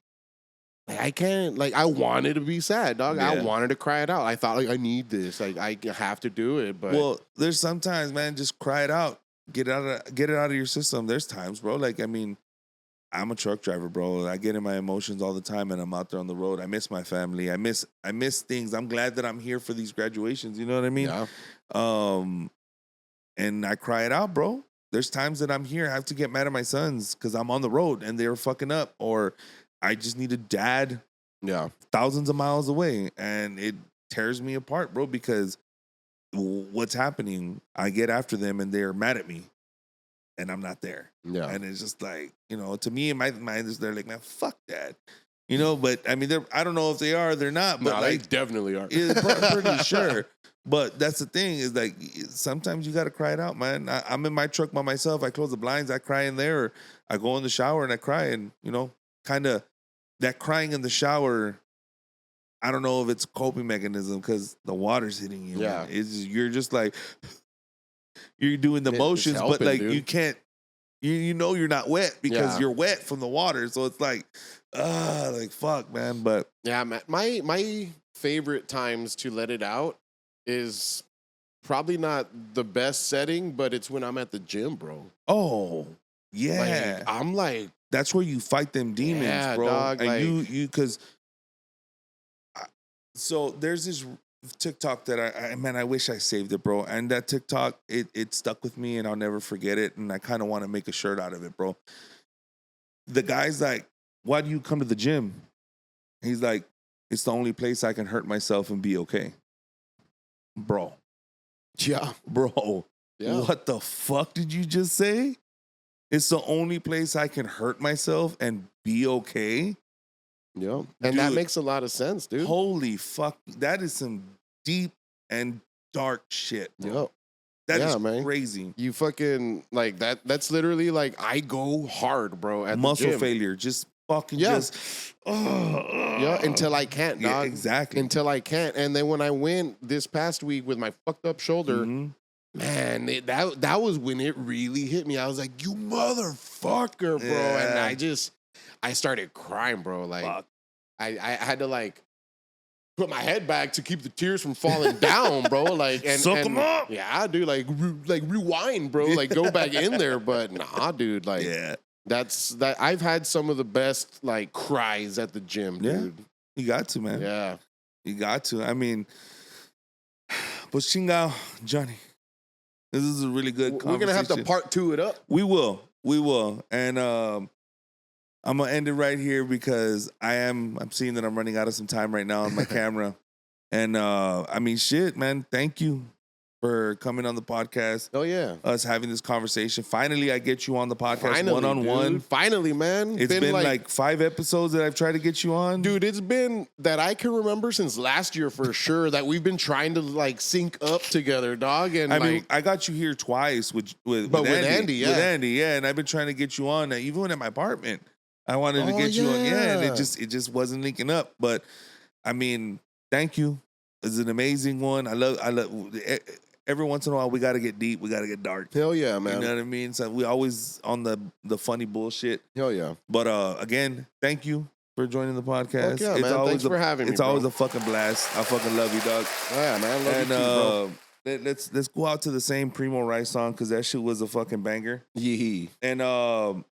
Like, I can't, like, I wanted to be sad, dog. Yeah. I wanted to cry it out. I thought, like, I need this. Like, I have to do it. But well, there's sometimes, man, just cry it out. Get it out of your system. There's times, bro. Like, I mean, I'm a truck driver, bro. I get in my emotions all the time, and I'm out there on the road. I miss my family. I miss things. I'm glad that I'm here for these graduations. You know what I mean? Yeah. And I cry it out, bro. There's times that I'm here. I have to get mad at my sons because I'm on the road and they're fucking up, or I just need a dad. Yeah. Thousands of miles away, and it tears me apart, bro. Because what's happening? I get after them, and they're mad at me. And I'm not there. Yeah. And it's just like, you know, to me in my mind, they're like, man, fuck that. You know, but I mean, I don't know if they are, they're not. But no, like, they definitely are. pretty sure. But that's the thing is like sometimes you got to cry it out, man. I'm in my truck by myself. I close the blinds. I cry in there. Or I go in the shower and I cry. And, you know, kind of that crying in the shower, I don't know if it's a coping mechanism because the water's hitting you. Yeah. You're just like, you're doing the motions, helping, but like dude. you can't, you know you're not wet because Yeah. you're wet from the water. So it's like, like fuck, man. But Yeah, man. My favorite times to let it out is probably not the best setting, but it's when I'm at the gym, bro. oh, yeah. Like, I'm like, That's where you fight them demons, Yeah, bro. dog, and like- you because so there's this TikTok that I wish I saved it, bro. And that TikTok, it stuck with me and I'll never forget it. And I kind of want to make a shirt out of it, bro. The guy's like, why do you come to the gym? He's like, it's the only place I can hurt myself and be okay. Bro. yeah. What the fuck did you just say? It's the only place I can hurt myself and be okay? Yeah. And that Dude. makes a lot of sense, dude. Holy fuck. That is some deep and dark shit, bro. Yep. That is Yeah, man. crazy. You fucking like that. That's literally like I go hard, bro. At Muscle the gym. failure. Just fucking Yeah. just. Yeah, until I can't, dog. Yeah, exactly. Until I can't. And then when I went this past week with my fucked up shoulder, Mhm. man, that was when it really hit me. I was like, you motherfucker, bro. And Yeah. I started crying, bro. Like Fuck. I had to like put my head back to keep the tears from falling down, bro. Like and Soak 'em up. Yeah, I do like rewind, bro. Like go back in there, but nah, dude. Like Yeah. that's I've had some of the best like cries at the gym, Yeah. dude. You got to, man. Yeah. You got to. I mean, but chingao, Johnny. This is a really good We're conversation. gonna have to part 2 it up. We will. And I'm gonna end it right here because I'm seeing that I'm running out of some time right now on my camera. And I mean, shit, man. Thank you for coming on the podcast. Oh yeah. Us having this conversation. Finally, I get you on the podcast Finally, one-on-one. dude. Finally, man. It's been like 5 episodes that I've tried to get you on. dude, it's been that I can remember since last year for sure that we've been trying to like sync up together, dog. And I like, mean, I got you here twice with Andy, yeah. With Andy, yeah. And I've been trying to get you on, even at my apartment. I wanted to Oh, get you on, yeah, and yeah. it just wasn't linking up. But I mean, thank you. It's an amazing one. I love. Every once in a while, we got to get deep. We got to get dark. hell yeah, man. You know what I mean? So we always on the funny bullshit. Hell yeah. But again, thank you for joining the podcast. Fuck yeah, man. Thanks for having me, It's always bro. a fucking blast. I fucking love you, dog. Yeah, man. Love And you too, bro. let's go out to the same Primo Rice song because that shit was a fucking banger. Yee. And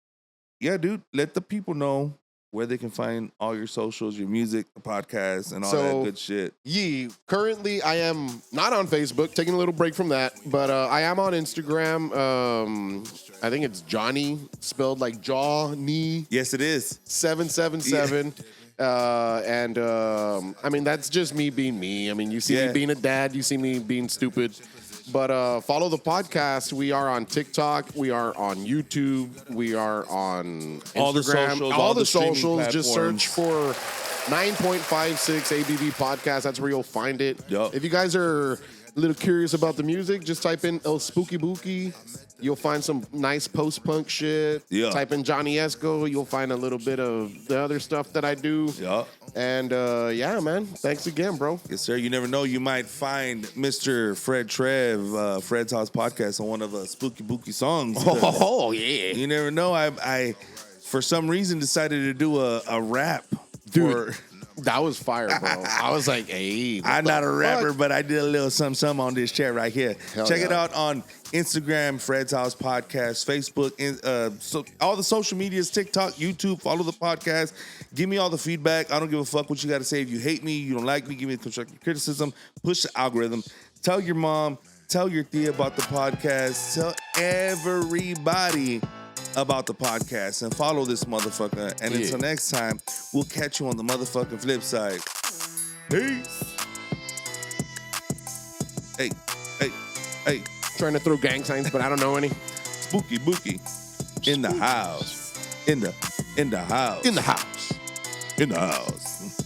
yeah, dude, let the people know where they can find all your socials, your music, the podcast, and all So- that good shit. Yee. Currently, I am not on Facebook, taking a little break from that, but I am on Instagram. I think it's Johnny, spelled like jaw, knee, Yes, it is. 777. And I mean, that's just me being me. I mean, you see Yeah. me being a dad, you see me being stupid. But follow the podcast. We are on TikTok. We are on YouTube. We are on Instagram. All the socials, All all the the streaming socials. Just platforms. search for 9.56 ABV Podcast. That's where you'll find it. Yup. If you guys are a little curious about the music, just type in El Spooky Bookie. You'll find some nice post-punk shit. Yeah. Type in Jony Esco. You'll find a little bit of the other stuff that I do. Yeah. And yeah, man. Thanks again, bro. Yes, sir. You never know. You might find Mr. Fred Trev, Fred's House Podcast, on one of the Spooky Bookie songs. Oh, yeah. You never know. I for some reason, decided to do a rap. Dude, for- that was fire, bro. I was like, hey. what I'm the not a rapper, fuck? but I did a little something on this chair right here. Hell Check it yeah. out on Instagram, Fred's House Podcast, Facebook, so all the social medias, TikTok, YouTube. Follow the podcast. Give me all the feedback. I don't give a fuck what you got to say. If you hate me, you don't like me, give me constructive criticism. Push the algorithm. Tell your mom. Tell your tia about the podcast. Tell everybody about the podcast and follow this motherfucker. And Yeah. until next time, we'll catch you on the motherfucking flip side. Peace. Hey, hey, hey, Trying to throw gang signs, but I don't know any. spooky bookie in the house. In the house. In the house. In the house.